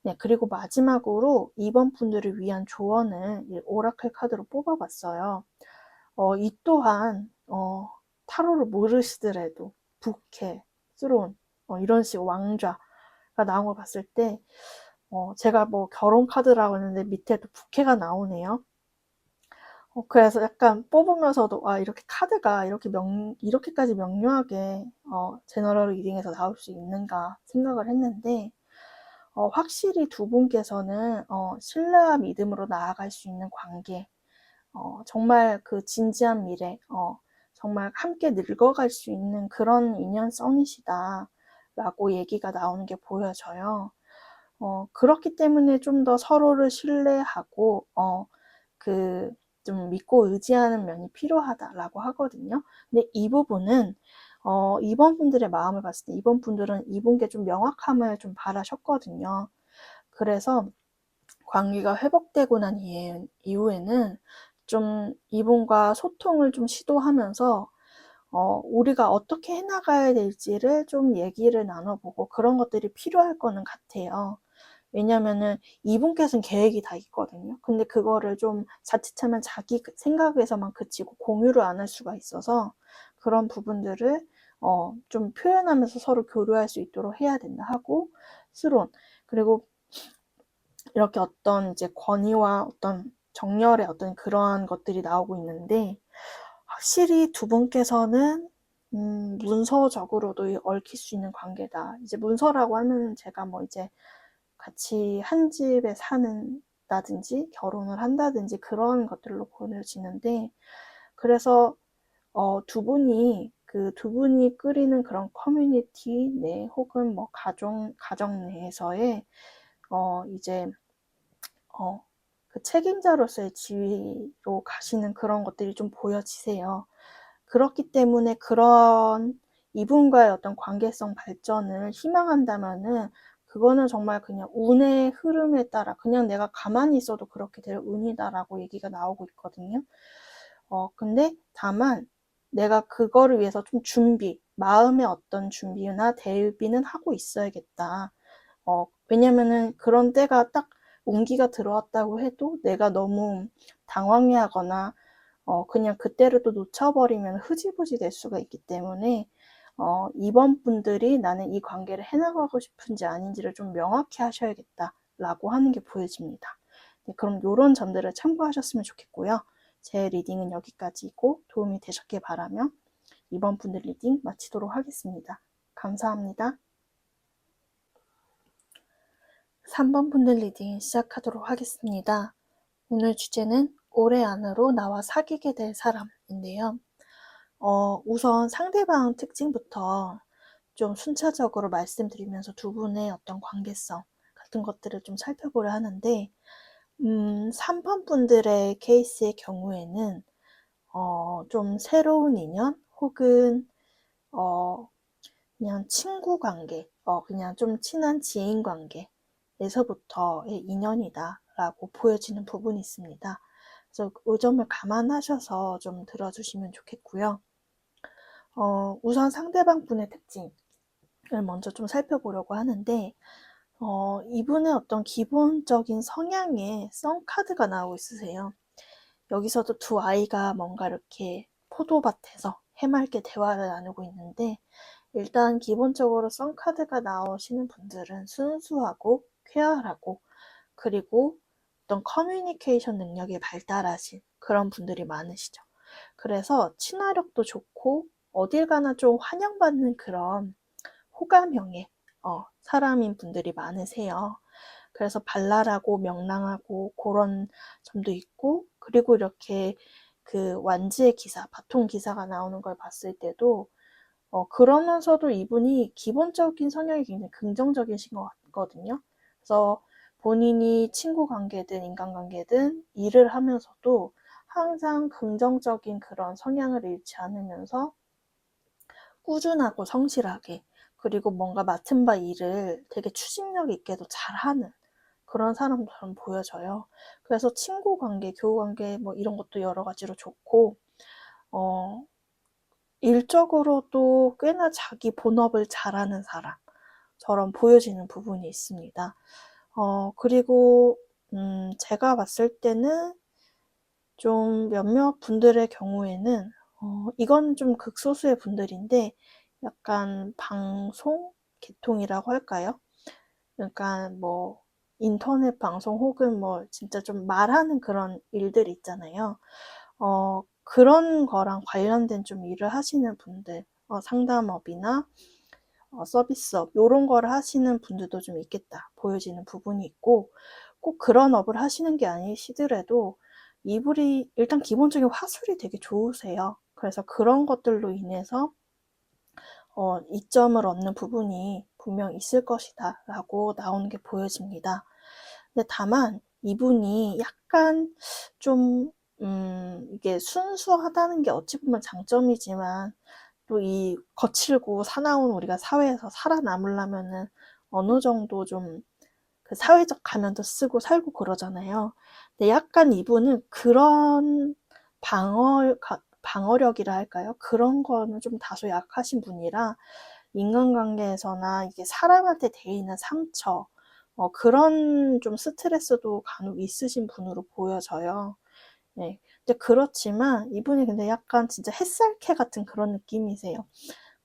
네, 그리고 마지막으로 2번 분들을 위한 조언을 이 오라클 카드로 뽑아봤어요. 이 또한 타로를 모르시더라도 부캐, 스론, 이런 식 왕좌가 나온 걸 봤을 때 제가 뭐 결혼 카드라고 했는데 밑에도 부캐가 나오네요. 그래서 약간 뽑으면서도 이렇게 카드가 이렇게까지 명료하게 제너럴 리딩에서 나올 수 있는가 생각을 했는데 확실히 두 분께서는 신뢰와 믿음으로 나아갈 수 있는 관계, 정말 그 진지한 미래, 정말 함께 늙어갈 수 있는 그런 인연성이시다라고 얘기가 나오는 게 보여져요. 그렇기 때문에 좀 더 서로를 신뢰하고 좀 믿고 의지하는 면이 필요하다라고 하거든요. 근데 이 부분은 2번 분들의 마음을 봤을 때 2번 분들은 이분께 좀 명확함을 좀 바라셨거든요. 그래서 관계가 회복되고 난 이후에는 좀 이분과 소통을 좀 시도하면서 우리가 어떻게 해나가야 될지를 좀 얘기를 나눠보고 그런 것들이 필요할 거는 같아요. 왜냐면은 이분께서는 계획이 다 있거든요. 근데 그거를 좀 자칫하면 자기 생각에서만 그치고 공유를 안 할 수가 있어서 그런 부분들을 좀 표현하면서 서로 교류할 수 있도록 해야 된다 하고, 스론, 그리고 이렇게 어떤 이제 권위와 어떤 정열의 어떤 그러한 것들이 나오고 있는데, 확실히 두 분께서는 문서적으로도 얽힐 수 있는 관계다. 이제 문서라고 하면 제가 뭐 이제 같이 한 집에 사는다든지 결혼을 한다든지 그런 것들로 보여지는데, 그래서 두 분이 끌이는 그런 커뮤니티 내 혹은 뭐 가정 내에서의 이제 그 책임자로서의 지위로 가시는 그런 것들이 좀 보여지세요. 그렇기 때문에 그런 이분과의 어떤 관계성 발전을 희망한다면은 그거는 정말 그냥 운의 흐름에 따라 그냥 내가 가만히 있어도 그렇게 될 운이다라고 얘기가 나오고 있거든요. 근데 다만 내가 그거를 위해서 좀 마음의 어떤 준비나 대비는 하고 있어야겠다. 왜냐면은 그런 때가 딱 운기가 들어왔다고 해도 내가 너무 당황해하거나 그냥 그때를 또 놓쳐버리면 흐지부지 될 수가 있기 때문에 이번 분들이 나는 이 관계를 해나가고 싶은지 아닌지를 좀 명확히 하셔야겠다라고 하는 게 보여집니다. 네, 그럼 이런 점들을 참고하셨으면 좋겠고요. 제 리딩은 여기까지고 도움이 되셨길 바라며 이번 분들 리딩 마치도록 하겠습니다. 감사합니다. 3번 분들 리딩 시작하도록 하겠습니다. 오늘 주제는 올해 안으로 나와 사귀게 될 사람인데요. 우선 상대방 특징부터 좀 순차적으로 말씀드리면서 두 분의 어떤 관계성 같은 것들을 좀 살펴보려 하는데, 3번 분들의 케이스의 경우에는 좀 새로운 인연 혹은 그냥 친구 관계, 그냥 좀 친한 지인 관계에서부터의 인연이다라고 보여지는 부분이 있습니다. 그래서 그 점을 감안하셔서 좀 들어주시면 좋겠고요. 우선 상대방 분의 특징. 먼저 좀 살펴보려고 하는데, 이분의 어떤 기본적인 성향에 썬카드가 나오고 있으세요. 여기서도 두 아이가 뭔가 이렇게 포도밭에서 해맑게 대화를 나누고 있는데, 일단 기본적으로 썬카드가 나오시는 분들은 순수하고 쾌활하고, 그리고 어떤 커뮤니케이션 능력이 발달하신 그런 분들이 많으시죠. 그래서 친화력도 좋고 어딜 가나 좀 환영받는 그런 호감형의 사람인 분들이 많으세요. 그래서 발랄하고 명랑하고 그런 점도 있고, 그리고 이렇게 그 완지의 기사, 바통 기사가 나오는 걸 봤을 때도 그러면서도 이분이 기본적인 성향이 굉장히 긍정적이신 것 같거든요. 그래서 본인이 친구 관계든 인간관계든 일을 하면서도 항상 긍정적인 그런 성향을 잃지 않으면서 꾸준하고 성실하게, 그리고 뭔가 맡은 바 일을 되게 추진력 있게도 잘하는 그런 사람처럼 보여져요. 그래서 친구 관계, 교우 관계 뭐 이런 것도 여러 가지로 좋고, 어, 일적으로도 꽤나 자기 본업을 잘하는 사람처럼 보여지는 부분이 있습니다. 그리고 제가 봤을 때는 좀 몇몇 분들의 경우에는 이건 좀 극소수의 분들인데, 약간 방송 계통이라고 할까요? 그러니까 뭐 인터넷 방송 혹은 뭐 진짜 좀 말하는 그런 일들 있잖아요. 그런 거랑 관련된 좀 일을 하시는 분들, 상담업이나 서비스업 요런 거를 하시는 분들도 좀 있겠다 보여지는 부분이 있고, 꼭 그런 업을 하시는 게 아니시더라도 이분이 일단 기본적인 화술이 되게 좋으세요. 그래서 그런 것들로 인해서 이점을 얻는 부분이 분명 있을 것이다 라고 나오는 게 보여집니다. 근데 다만 이분이 약간 좀 이게 순수하다는 게 어찌 보면 장점이지만, 또 이 거칠고 사나운 우리가 사회에서 살아남으려면은 어느 정도 좀 그 사회적 가면도 쓰고 살고 그러잖아요. 근데 약간 이분은 그런 방어력이라 할까요? 그런 거는 좀 다소 약하신 분이라 인간관계에서나 이게 사람한테 대인한 상처, 그런 좀 스트레스도 간혹 있으신 분으로 보여져요. 네. 근데 그렇지만 이분이 근데 약간 진짜 햇살캐 같은 그런 느낌이세요.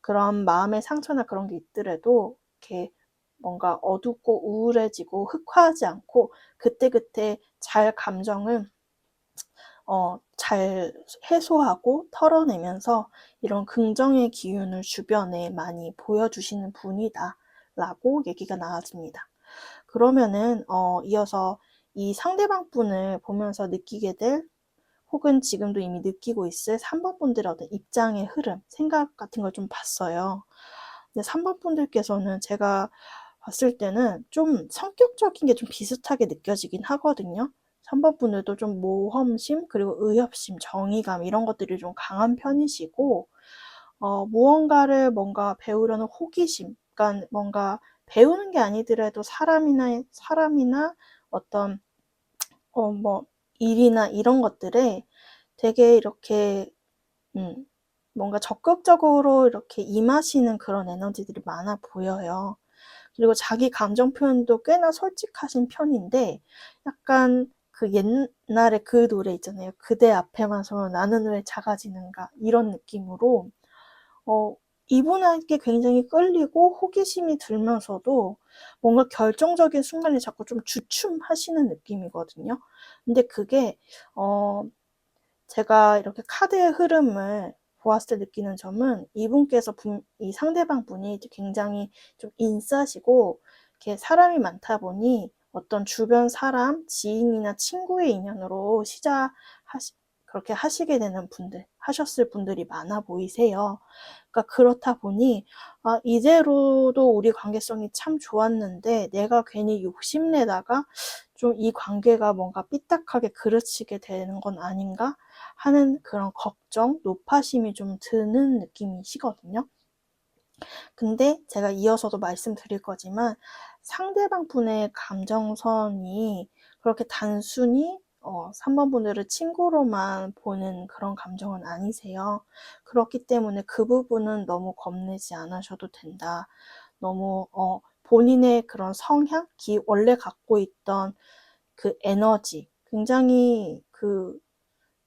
그런 마음의 상처나 그런 게 있더라도 이렇게 뭔가 어둡고 우울해지고 흑화하지 않고 그때그때 잘 감정을 잘 해소하고 털어내면서 이런 긍정의 기운을 주변에 많이 보여주시는 분이다 라고 얘기가 나와집니다. 그러면은 이어서 이 상대방 분을 보면서 느끼게 될, 혹은 지금도 이미 느끼고 있을 3번 분들의 어떤 입장의 흐름, 생각 같은 걸 좀 봤어요. 근데 3번 분들께서는 제가 봤을 때는 좀 성격적인 게 좀 비슷하게 느껴지긴 하거든요. 3번 분들도 좀 모험심, 그리고 의협심, 정의감 이런 것들이 좀 강한 편이시고, 무언가를 뭔가 배우려는 호기심, 그러니까 뭔가 배우는 게 아니더라도 사람이나 어떤 뭐 일이나 이런 것들에 되게 이렇게 뭔가 적극적으로 이렇게 임하시는 그런 에너지들이 많아 보여요. 그리고 자기 감정 표현도 꽤나 솔직하신 편인데, 약간 그 옛날에 그 노래 있잖아요. 그대 앞에만 서면 나는 왜 작아지는가 이런 느낌으로 이분에게 굉장히 끌리고 호기심이 들면서도 뭔가 결정적인 순간에 자꾸 좀 주춤하시는 느낌이거든요. 근데 그게 제가 이렇게 카드의 흐름을 보았을 때 느끼는 점은, 이분께서 이 상대방 분이 굉장히 좀 인싸시고 이렇게 사람이 많다 보니 어떤 주변 사람, 지인이나 친구의 인연으로 그렇게 하시게 되는 분들, 하셨을 분들이 많아 보이세요. 그러니까 그렇다 보니 이대로도 우리 관계성이 참 좋았는데 내가 괜히 욕심내다가 좀 이 관계가 뭔가 삐딱하게 그르치게 되는 건 아닌가 하는 그런 걱정, 노파심이 좀 드는 느낌이시거든요. 근데 제가 이어서도 말씀드릴 거지만, 상대방 분의 감정선이 그렇게 단순히 3번 분들을 친구로만 보는 그런 감정은 아니세요. 그렇기 때문에 그 부분은 너무 겁내지 않으셔도 된다. 너무 본인의 그런 성향, 원래 갖고 있던 그 에너지, 굉장히 그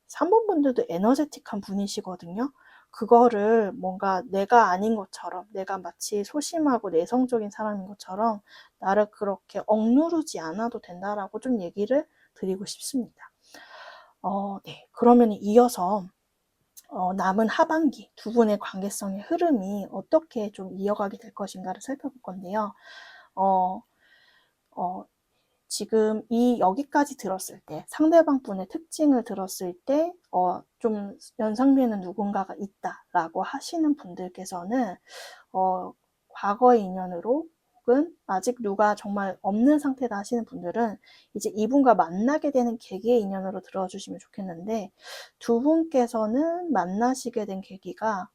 3번 분들도 에너제틱한 분이시거든요. 그거를 뭔가 내가 아닌 것처럼, 내가 마치 소심하고 내성적인 사람인 것처럼 나를 그렇게 억누르지 않아도 된다라고 좀 얘기를 드리고 싶습니다. 네. 그러면 이어서 남은 하반기 두 분의 관계성의 흐름이 어떻게 좀 이어가게 될 것인가를 살펴볼 건데요. 어, 어, 지금 여기까지 들었을 때, 상대방 분의 특징을 들었을 때, 좀 연상되는 누군가가 있다라고 하시는 분들께서는, 과거의 인연으로 혹은 아직 누가 정말 없는 상태다 하시는 분들은 이제 이분과 만나게 되는 계기의 인연으로 들어주시면 좋겠는데, 두 분께서는 만나시게 된 계기가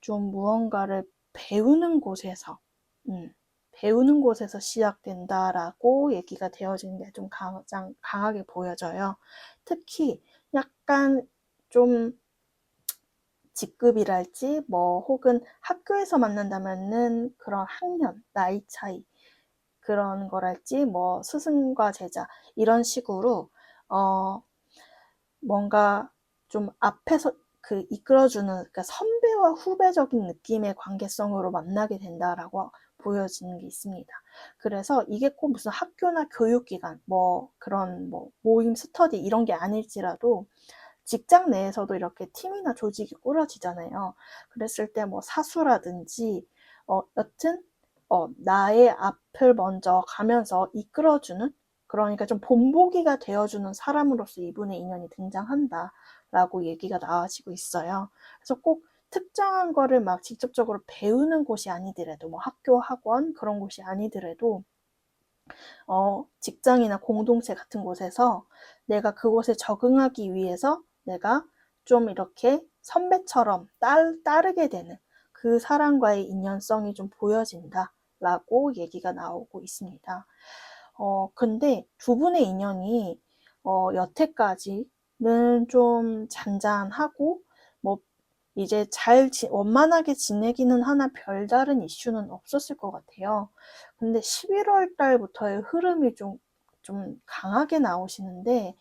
좀 무언가를 배우는 곳에서, 배우는 곳에서 시작된다라고 얘기가 되어지는 게 좀 가장 강하게 보여져요. 특히 약간 좀 직급이랄지 혹은 학교에서 만난다면은 그런 학년, 나이 차이 그런 거랄지 스승과 제자 이런 식으로 뭔가 좀 앞에서 이끌어주는, 그러니까 선배와 후배적인 느낌의 관계성으로 만나게 된다라고 보여지는 게 있습니다. 그래서 이게 꼭 무슨 학교나 교육기관, 그런 모임, 스터디 이런 게 아닐지라도 직장 내에서도 이렇게 팀이나 조직이 꾸려지잖아요. 그랬을 때 사수라든지, 여튼, 나의 앞을 먼저 가면서 이끌어주는, 그러니까 좀 본보기가 되어주는 사람으로서 이분의 인연이 등장한다라고 얘기가 나와지고 있어요. 그래서 꼭 특정한 거를 막 직접적으로 배우는 곳이 아니더라도, 학교, 학원 그런 곳이 아니더라도, 직장이나 공동체 같은 곳에서 내가 그곳에 적응하기 위해서 내가 좀 이렇게 선배처럼 따르게 되는 그 사람과의 인연성이 좀 보여진다라고 얘기가 나오고 있습니다. 근데 두 분의 인연이 여태까지는 좀 잔잔하고 이제 원만하게 지내기는 하나 별다른 이슈는 없었을 것 같아요. 근데 11월 달부터의 흐름이 좀 강하게 나오시는데,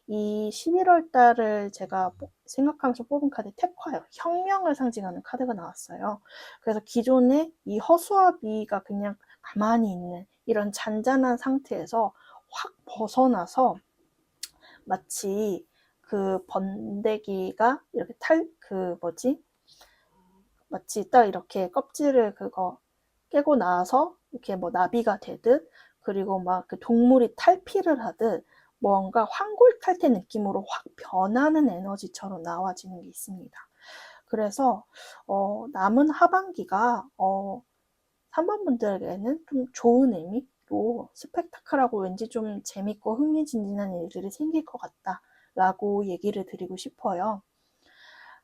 이 11월 달을 제가 생각하면서 뽑은 카드 택화요. 혁명을 상징하는 카드가 나왔어요. 그래서 기존의 이 허수아 비가 그냥 가만히 있는 이런 잔잔한 상태에서 확 벗어나서 마치 그 번데기가 이렇게 마치 딱 이렇게 껍질을 깨고 나서 이렇게 나비가 되듯, 그리고 막 그 동물이 탈피를 하듯 뭔가 황골탈태 느낌으로 확 변하는 에너지처럼 나와지는 게 있습니다. 그래서 남은 하반기가 3번 분들에게는 좀 좋은 의미로 스펙타클하고 왠지 좀 재밌고 흥미진진한 일들이 생길 것 같다라고 얘기를 드리고 싶어요.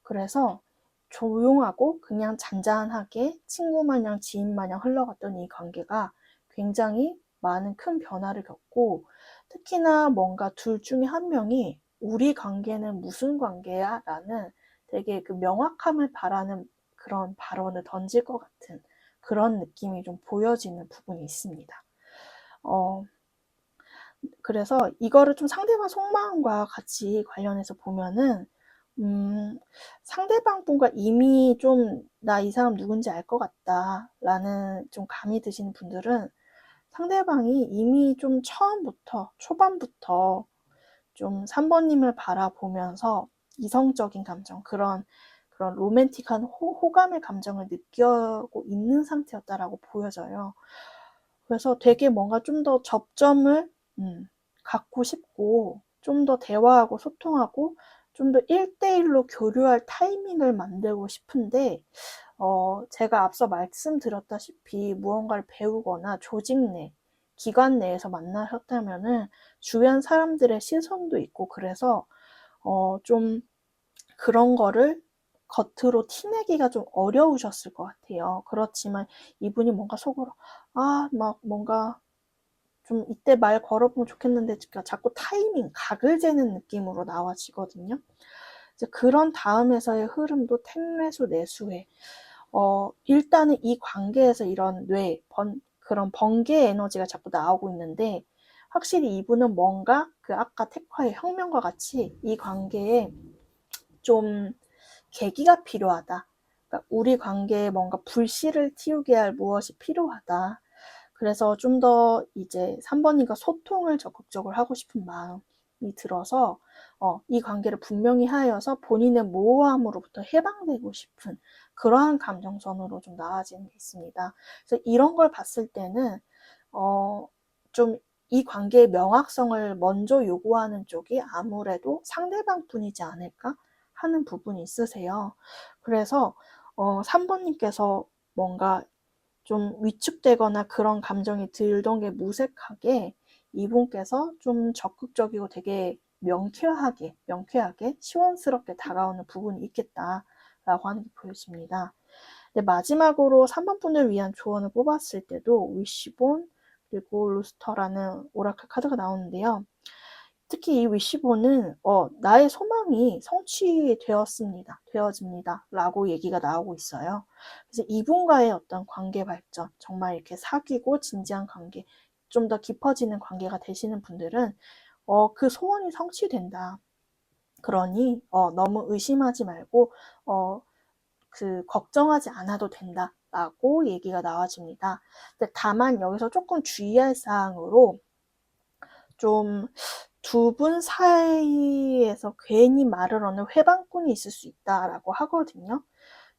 그래서 조용하고 그냥 잔잔하게 친구 마냥 지인 마냥 흘러갔던 이 관계가 굉장히 많은 큰 변화를 겪고, 특히나 뭔가 둘 중에 한 명이 우리 관계는 무슨 관계야? 라는 되게 그 명확함을 바라는 그런 발언을 던질 것 같은 그런 느낌이 좀 보여지는 부분이 있습니다. 그래서 이거를 좀 상대방 속마음과 같이 관련해서 보면은, 상대방 분과 이미 좀 나 이 사람 누군지 알 것 같다 라는 좀 감이 드시는 분들은 상대방이 이미 좀 초반부터 좀 3번님을 바라보면서 이성적인 감정, 그런 로맨틱한 호감의 감정을 느끼고 있는 상태였다라고 보여져요. 그래서 되게 뭔가 좀 더 접점을 갖고 싶고, 좀 더 대화하고 소통하고, 좀 더 1대1로 교류할 타이밍을 만들고 싶은데, 제가 앞서 말씀드렸다시피 무언가를 배우거나 조직 내, 기관 내에서 만나셨다면은 주변 사람들의 시선도 있고, 그래서 좀 그런 거를 겉으로 티내기가 좀 어려우셨을 것 같아요. 그렇지만 이분이 뭔가 속으로 뭔가 좀 이때 말 걸어보면 좋겠는데 자꾸 각을 재는 느낌으로 나와지거든요. 이제 그런 다음에서의 흐름도 택매수 내수회, 일단은 이 관계에서 이런 그런 번개 에너지가 자꾸 나오고 있는데, 확실히 이분은 뭔가 그 아까 테크와의 혁명과 같이 이 관계에 좀 계기가 필요하다. 그러니까 우리 관계에 뭔가 불씨를 틔우게 할 무엇이 필요하다. 그래서 좀 더 이제 3번님과 소통을 적극적으로 하고 싶은 마음이 들어서 이 관계를 분명히 하여서 본인의 모호함으로부터 해방되고 싶은 그러한 감정선으로 좀 나아지는 게 있습니다. 그래서 이런 걸 봤을 때는 좀 이 관계의 명확성을 먼저 요구하는 쪽이 아무래도 상대방뿐이지 않을까 하는 부분이 있으세요. 그래서 3번님께서 뭔가 좀 위축되거나 그런 감정이 들던 게 무색하게 이분께서 좀 적극적이고 되게 명쾌하게 시원스럽게 다가오는 부분이 있겠다라고 하는 게 보여집니다. 근데 마지막으로 3번 분을 위한 조언을 뽑았을 때도 위시본 그리고 루스터라는 오라클 카드가 나오는데요. 특히 이 위시본은 나의 소망이 되어집니다 라고 얘기가 나오고 있어요. 그래서 이분과의 어떤 관계 발전, 정말 이렇게 사귀고 진지한 관계, 좀 더 깊어지는 관계가 되시는 분들은 그 소원이 성취된다. 그러니 너무 의심하지 말고 걱정하지 않아도 된다 라고 얘기가 나와집니다. 근데 다만 여기서 조금 주의할 사항으로 좀 두 분 사이에서 괜히 말을 얻는 회방꾼이 있을 수 있다라고 하거든요.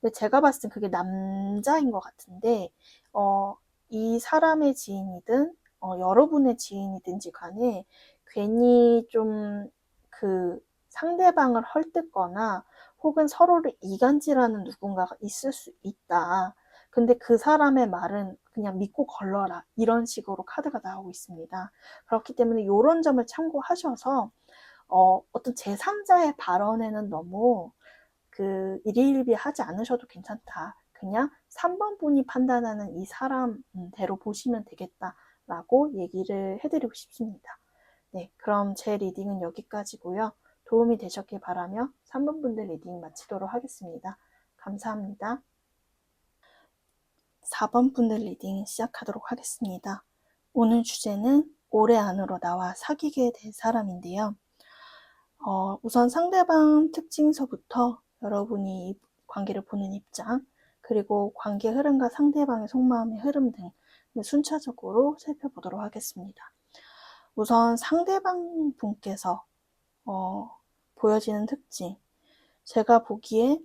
근데 제가 봤을 땐 그게 남자인 것 같은데, 이 사람의 지인이든, 여러분의 지인이든지 간에 괜히 좀 상대방을 헐뜯거나 혹은 서로를 이간질하는 누군가가 있을 수 있다. 근데 그 사람의 말은 그냥 믿고 걸러라. 이런 식으로 카드가 나오고 있습니다. 그렇기 때문에 이런 점을 참고하셔서 어떤 제3자의 발언에는 너무 일희일비하지 않으셔도 괜찮다. 그냥 3번 분이 판단하는 이 사람대로 보시면 되겠다라고 얘기를 해드리고 싶습니다. 네, 그럼 제 리딩은 여기까지고요. 도움이 되셨길 바라며 3번 분들 리딩 마치도록 하겠습니다. 감사합니다. 4번 분들 리딩 시작하도록 하겠습니다. 오늘 주제는 올해 안으로 나와 사귀게 될 사람인데요. 우선 상대방 특징서부터 여러분이 관계를 보는 입장, 그리고 관계 흐름과 상대방의 속마음의 흐름 등 순차적으로 살펴보도록 하겠습니다. 우선 상대방 분께서 보여지는 특징, 제가 보기에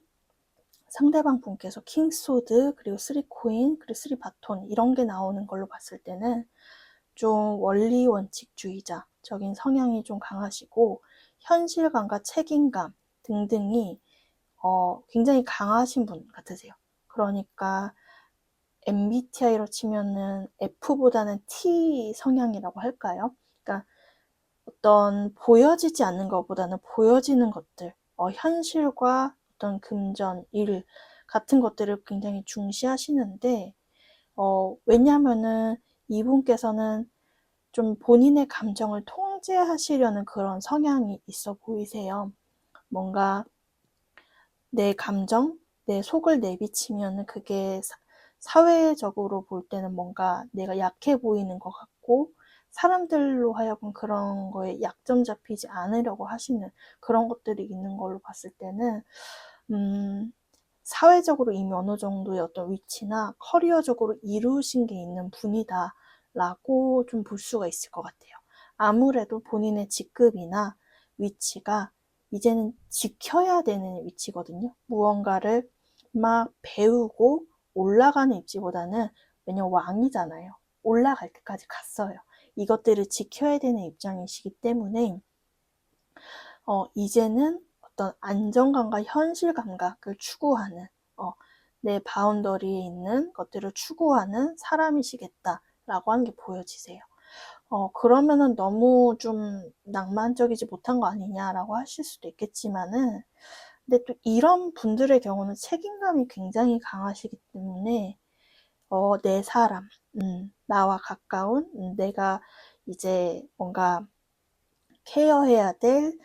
상대방 분께서 킹소드, 그리고 3코인, 그리고 3바톤 이런 게 나오는 걸로 봤을 때는 좀 원리 원칙주의자적인 성향이 좀 강하시고 현실감과 책임감 등등이 굉장히 강하신 분 같으세요. 그러니까 MBTI로 치면은 F보다는 T 성향이라고 할까요? 그러니까 어떤 보여지지 않는 것보다는 보여지는 것들, 현실과 어떤 금전, 일 같은 것들을 굉장히 중시하시는데, 왜냐면은 이분께서는 좀 본인의 감정을 통제하시려는 그런 성향이 있어 보이세요. 뭔가 내 감정, 내 속을 내비치면 그게 사회적으로 볼 때는 뭔가 내가 약해 보이는 것 같고 사람들로 하여금 그런 거에 약점 잡히지 않으려고 하시는 그런 것들이 있는 걸로 봤을 때는 사회적으로 이미 어느 정도의 어떤 위치나 커리어적으로 이루신 게 있는 분이다 라고 좀 볼 수가 있을 것 같아요. 아무래도 본인의 직급이나 위치가 이제는 지켜야 되는 위치거든요. 무언가를 막 배우고 올라가는 입지보다는, 왜냐면 왕이잖아요. 올라갈 때까지 갔어요. 이것들을 지켜야 되는 입장이시기 때문에 이제는 어떤 안정감과 현실 감각을 추구하는 내 바운더리에 있는 것들을 추구하는 사람이시겠다라고 하는 게 보여지세요. 그러면은 너무 좀 낭만적이지 못한 거 아니냐라고 하실 수도 있겠지만은, 근데 또 이런 분들의 경우는 책임감이 굉장히 강하시기 때문에, 내 사람, 나와 가까운, 내가 이제 뭔가 케어해야 될,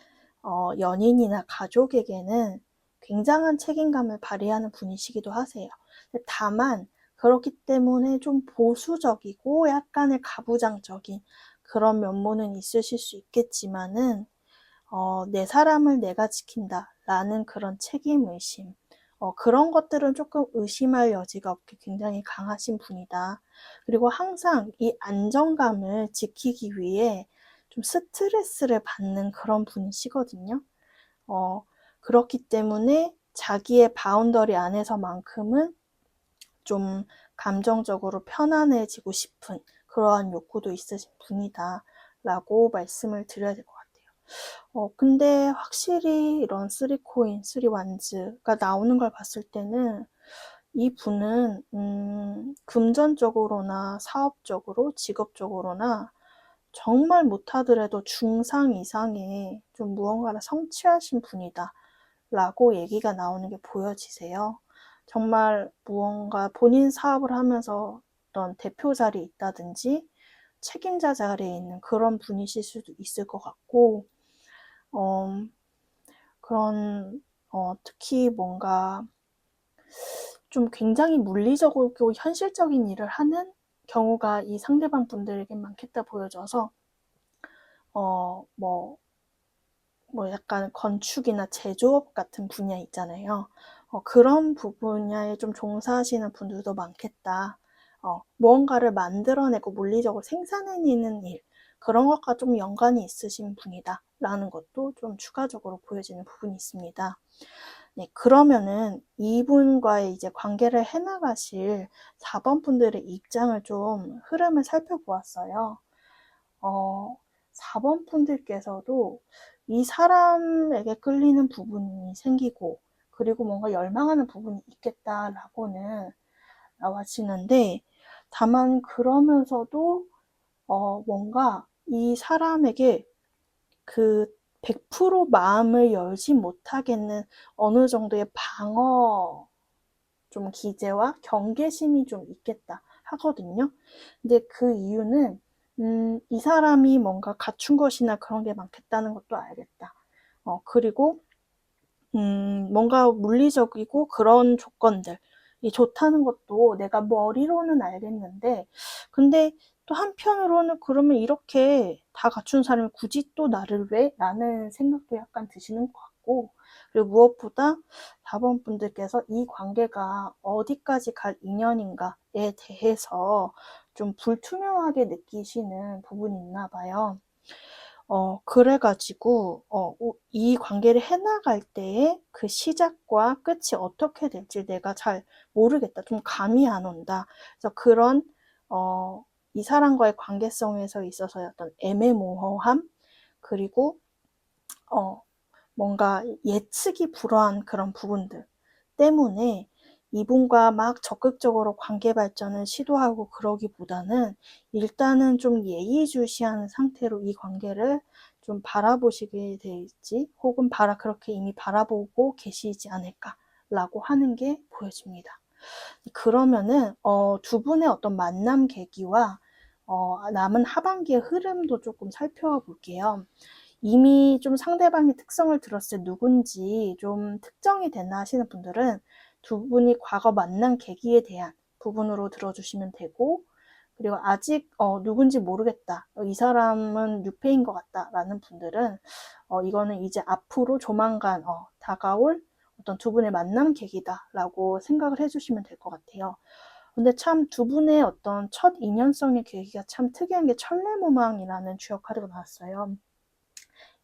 연인이나 가족에게는 굉장한 책임감을 발휘하는 분이시기도 하세요. 다만 그렇기 때문에 좀 보수적이고 약간의 가부장적인 그런 면모는 있으실 수 있겠지만은 내 사람을 내가 지킨다라는 그런 책임의식, 그런 것들은 조금 의심할 여지가 없게 굉장히 강하신 분이다. 그리고 항상 이 안정감을 지키기 위해 좀 스트레스를 받는 그런 분이시거든요. 그렇기 때문에 자기의 바운더리 안에서만큼은 좀 감정적으로 편안해지고 싶은 그러한 욕구도 있으신 분이다 라고 말씀을 드려야 될 것 같아요. 근데 확실히 이런 3코인, 3완즈가 나오는 걸 봤을 때는 이 분은 금전적으로나 사업적으로, 직업적으로나 정말 못하더라도 중상 이상의 좀 무언가를 성취하신 분이다 라고 얘기가 나오는 게 보여지세요. 정말 무언가 본인 사업을 하면서 어떤 대표 자리에 있다든지 책임자 자리에 있는 그런 분이실 수도 있을 것 같고, 그런 특히 뭔가 좀 굉장히 물리적이고 현실적인 일을 하는 경우가 이 상대방 분들에게 많겠다 보여져서 뭐 약간 건축이나 제조업 같은 분야 있잖아요. 그런 분야에 좀 종사하시는 분들도 많겠다. 무언가를 만들어내고 물리적으로 생산해내는 일, 그런 것과 좀 연관이 있으신 분이다 라는 것도 좀 추가적으로 보여지는 부분이 있습니다. 네, 그러면은 이분과의 이제 관계를 해나가실 4번 분들의 입장을 좀 흐름을 살펴보았어요. 4번 분들께서도 이 사람에게 끌리는 부분이 생기고, 그리고 뭔가 열망하는 부분이 있겠다라고는 나와지는데, 다만 그러면서도 뭔가 이 사람에게 그 100% 마음을 열지 못하겠는 어느 정도의 방어 좀 기제와 경계심이 좀 있겠다 하거든요. 근데 그 이유는 이 사람이 뭔가 갖춘 것이나 그런 게 많겠다는 것도 알겠다. 그리고 뭔가 물리적이고 그런 조건들이 좋다는 것도 내가 머리로는 알겠는데, 근데 또 한편으로는 그러면 이렇게 다 갖춘 사람이 굳이 또 나를 왜? 라는 생각도 약간 드시는 것 같고, 그리고 무엇보다 4번 분들께서 이 관계가 어디까지 갈 인연인가에 대해서 좀 불투명하게 느끼시는 부분이 있나 봐요. 그래가지고, 이 관계를 해나갈 때에 그 시작과 끝이 어떻게 될지 내가 잘 모르겠다. 좀 감이 안 온다. 그래서 그런, 이 사람과의 관계성에서 있어서의 어떤 애매모호함, 그리고, 뭔가 예측이 불허한 그런 부분들 때문에 이분과 막 적극적으로 관계 발전을 시도하고 그러기보다는 일단은 좀 예의주시한 상태로 이 관계를 좀 바라보시게 될지, 혹은 그렇게 이미 바라보고 계시지 않을까라고 하는 게 보여집니다. 그러면은 두 분의 어떤 만남 계기와 남은 하반기의 흐름도 조금 살펴볼게요. 이미 좀 상대방의 특성을 들었을 때 누군지 좀 특정이 됐나 하시는 분들은 두 분이 과거 만난 계기에 대한 부분으로 들어주시면 되고, 그리고 아직 누군지 모르겠다, 이 사람은 뉴페인 것 같다 라는 분들은 이거는 이제 앞으로 조만간 다가올 어떤 두 분의 만남 계기다 라고 생각을 해주시면 될 것 같아요. 근데 참 두 분의 어떤 첫 인연성의 계기가 참 특이한 게 천례무망이라는 주역 카드가 나왔어요.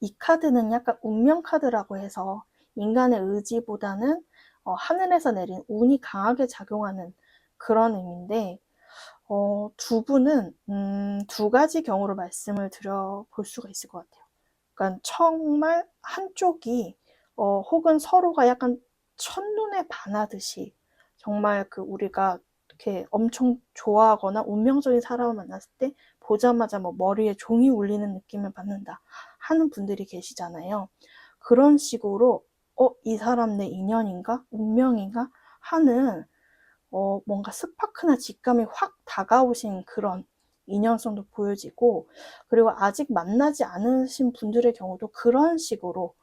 이 카드는 약간 운명 카드라고 해서 인간의 의지보다는 하늘에서 내린 운이 강하게 작용하는 그런 의미인데, 두 분은 두 가지 경우로 말씀을 드려볼 수가 있을 것 같아요. 그러니까 정말 한쪽이 혹은 서로가 약간 첫눈에 반하듯이 정말 그 우리가 이렇게 엄청 좋아하거나 운명적인 사람을 만났을 때 보자마자 뭐 머리에 종이 울리는 느낌을 받는다 하는 분들이 계시잖아요. 그런 식으로 이 사람 내 인연인가? 운명인가? 하는 뭔가 스파크나 직감이 확 다가오신 그런 인연성도 보여지고, 그리고 아직 만나지 않으신 분들의 경우도 그런 식으로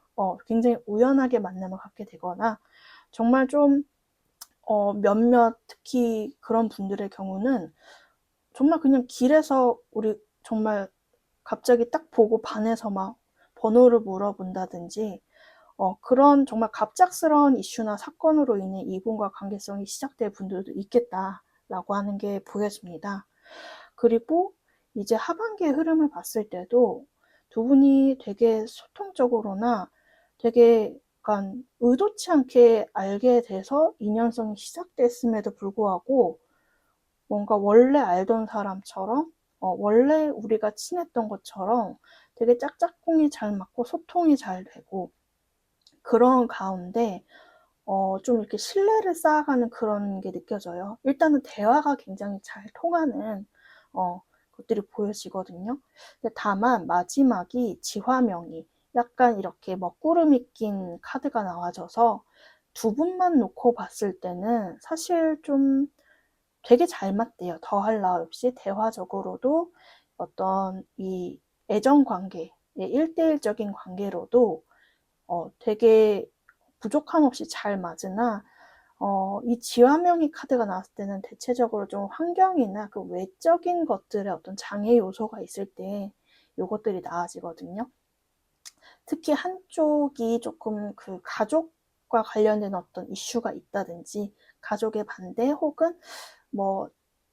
굉장히 우연하게 만남을 갖게 되거나, 정말 좀 몇몇 특히 그런 분들의 경우는 정말 그냥 길에서 우리 정말 갑자기 딱 보고 반해서 막 번호를 물어본다든지 그런 정말 갑작스러운 이슈나 사건으로 인해 이분과 관계성이 시작될 분들도 있겠다라고 하는 게 보여집니다. 그리고 이제 하반기의 흐름을 봤을 때도 두 분이 되게 소통적으로나 되게 약간 의도치 않게 알게 돼서 인연성이 시작됐음에도 불구하고 뭔가 원래 알던 사람처럼 원래 우리가 친했던 것처럼 되게 짝짝꿍이 잘 맞고 소통이 잘 되고 그런 가운데 좀 이렇게 신뢰를 쌓아가는 그런 게 느껴져요. 일단은 대화가 굉장히 잘 통하는 것들이 보여지거든요. 근데 다만 마지막이 지화명이 약간 이렇게 먹구름이 낀 카드가 나와져서 두 분만 놓고 봤을 때는 사실 좀 되게 잘 맞대요. 더할 나위 없이 대화적으로도 어떤 이 애정 관계, 1대1적인 관계로도 되게 부족함 없이 잘 맞으나 이 지화명의 카드가 나왔을 때는 대체적으로 좀 환경이나 그 외적인 것들의 어떤 장애 요소가 있을 때 요것들이 나아지거든요. 특히 한쪽이 조금 그 가족과 관련된 어떤 이슈가 있다든지 가족의 반대 혹은 뭐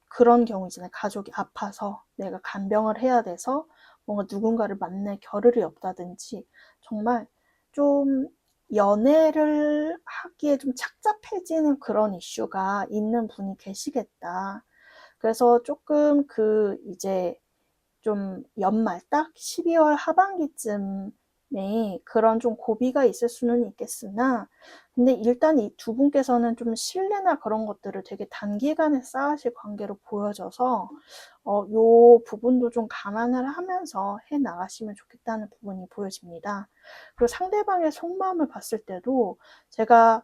그런 경우 있잖아요. 가족이 아파서 내가 간병을 해야 돼서 뭔가 누군가를 만날 겨를이 없다든지 정말 좀 연애를 하기에 좀 착잡해지는 그런 이슈가 있는 분이 계시겠다. 그래서 조금 그 이제 좀 연말 딱 12월 하반기쯤에 그런 좀 고비가 있을 수는 있겠으나 근데 일단 이 두 분께서는 좀 신뢰나 그런 것들을 되게 단기간에 쌓으실 관계로 보여져서 요 부분도 좀 감안을 하면서 해 나가시면 좋겠다는 부분이 보여집니다. 그리고 상대방의 속마음을 봤을 때도 제가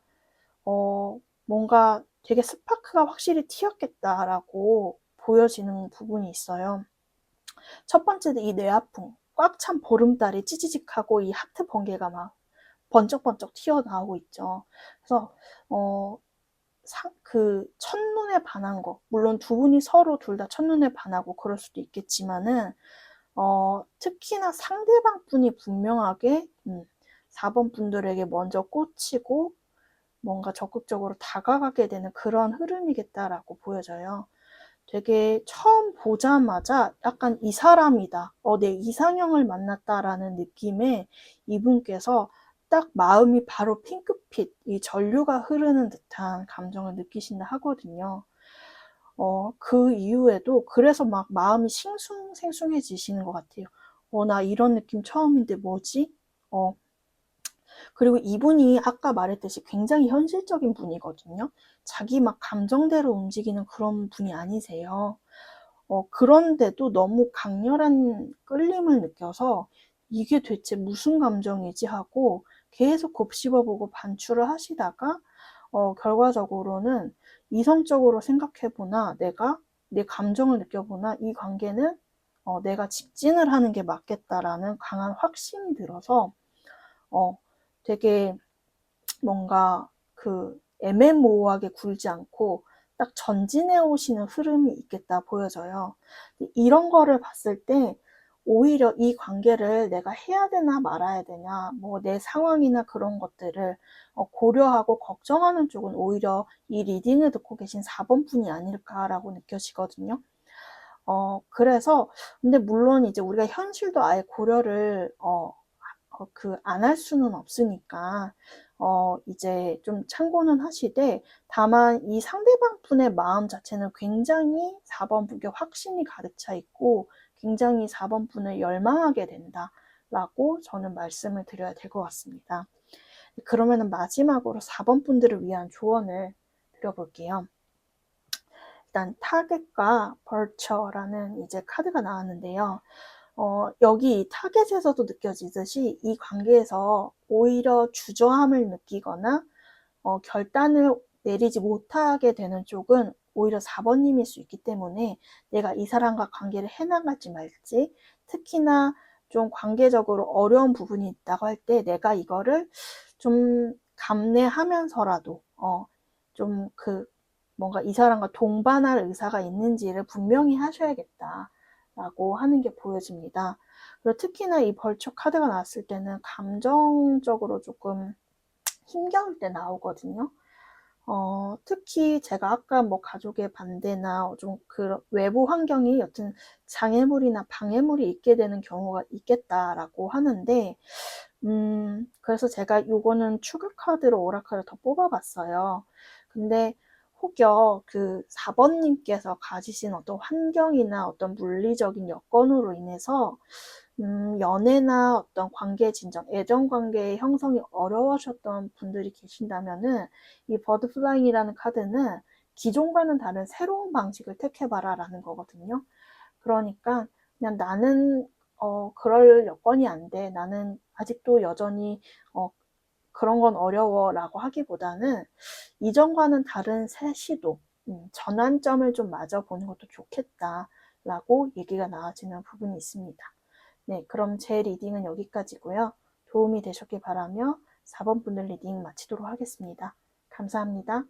뭔가 되게 스파크가 확실히 튀었겠다라고 보여지는 부분이 있어요. 첫 번째는 이 뇌아픔, 꽉 찬 보름달이 찌지직하고 이 하트 번개가 막 번쩍번쩍 튀어나오고 있죠. 그래서 그 첫눈에 반한 거, 물론 두 분이 서로 둘 다 첫눈에 반하고 그럴 수도 있겠지만은 특히나 상대방 분이 분명하게 4번 분들에게 먼저 꽂히고 뭔가 적극적으로 다가가게 되는 그런 흐름이겠다라고 보여져요. 되게 처음 보자마자 약간 이 사람이다. 내 이상형을 만났다라는 느낌에 이분께서 딱 마음이 바로 핑크빛, 이 전류가 흐르는 듯한 감정을 느끼신다 하거든요. 그 이후에도 그래서 막 마음이 싱숭생숭해지시는 것 같아요. 나 이런 느낌 처음인데 뭐지? 그리고 이분이 아까 말했듯이 굉장히 현실적인 분이거든요. 자기 막 감정대로 움직이는 그런 분이 아니세요. 그런데도 너무 강렬한 끌림을 느껴서 이게 대체 무슨 감정이지 하고 계속 곱씹어보고 반추를 하시다가 결과적으로는 이성적으로 생각해보나 내가 내 감정을 느껴보나 이 관계는 내가 직진을 하는 게 맞겠다라는 강한 확신이 들어서 되게 뭔가 그 애매모호하게 굴지 않고 딱 전진해 오시는 흐름이 있겠다 보여져요. 이런 거를 봤을 때 오히려 이 관계를 내가 해야 되나 말아야 되냐, 뭐 내 상황이나 그런 것들을 고려하고 걱정하는 쪽은 오히려 이 리딩을 듣고 계신 4번 분이 아닐까라고 느껴지거든요. 그래서 근데 물론 이제 우리가 현실도 아예 고려를 안 할 수는 없으니까 이제 좀 참고는 하시되 다만 이 상대방 분의 마음 자체는 굉장히 4번 분께 확신이 가득 차 있고 굉장히 4번 분을 열망하게 된다라고 저는 말씀을 드려야 될 것 같습니다. 그러면은 마지막으로 4번 분들을 위한 조언을 드려볼게요. 일단 타겟과 벌처라는 이제 카드가 나왔는데요. 여기 타겟에서도 느껴지듯이 이 관계에서 오히려 주저함을 느끼거나 결단을 내리지 못하게 되는 쪽은 오히려 4번님일 수 있기 때문에 내가 이 사람과 관계를 해나갈지 말지 특히나 좀 관계적으로 어려운 부분이 있다고 할 때 내가 이거를 좀 감내하면서라도 좀 뭔가 이 사람과 동반할 의사가 있는지를 분명히 하셔야겠다라고 하는 게 보여집니다. 그리고 특히나 이 벌초 카드가 나왔을 때는 감정적으로 조금 힘겨울 때 나오거든요. 특히 제가 아까 뭐 가족의 반대나 좀 외부 환경이 여튼 장애물이나 방해물이 있게 되는 경우가 있겠다라고 하는데, 그래서 제가 요거는 추가 카드로 오라클을 더 뽑아봤어요. 근데 혹여 4번님께서 가지신 어떤 환경이나 어떤 물리적인 여건으로 인해서 연애나 어떤 관계 진정, 애정 관계 형성이 어려우셨던 분들이 계신다면은 이 버드플라잉이라는 카드는 기존과는 다른 새로운 방식을 택해봐라 라는 거거든요. 그러니까 그냥 나는 그럴 여건이 안 돼. 나는 아직도 여전히 그런 건 어려워 라고 하기보다는 이전과는 다른 새 시도, 전환점을 좀 맞아보는 것도 좋겠다 라고 얘기가 나와지는 부분이 있습니다. 네, 그럼 제 리딩은 여기까지고요. 도움이 되셨길 바라며 4번 분들 리딩 마치도록 하겠습니다. 감사합니다.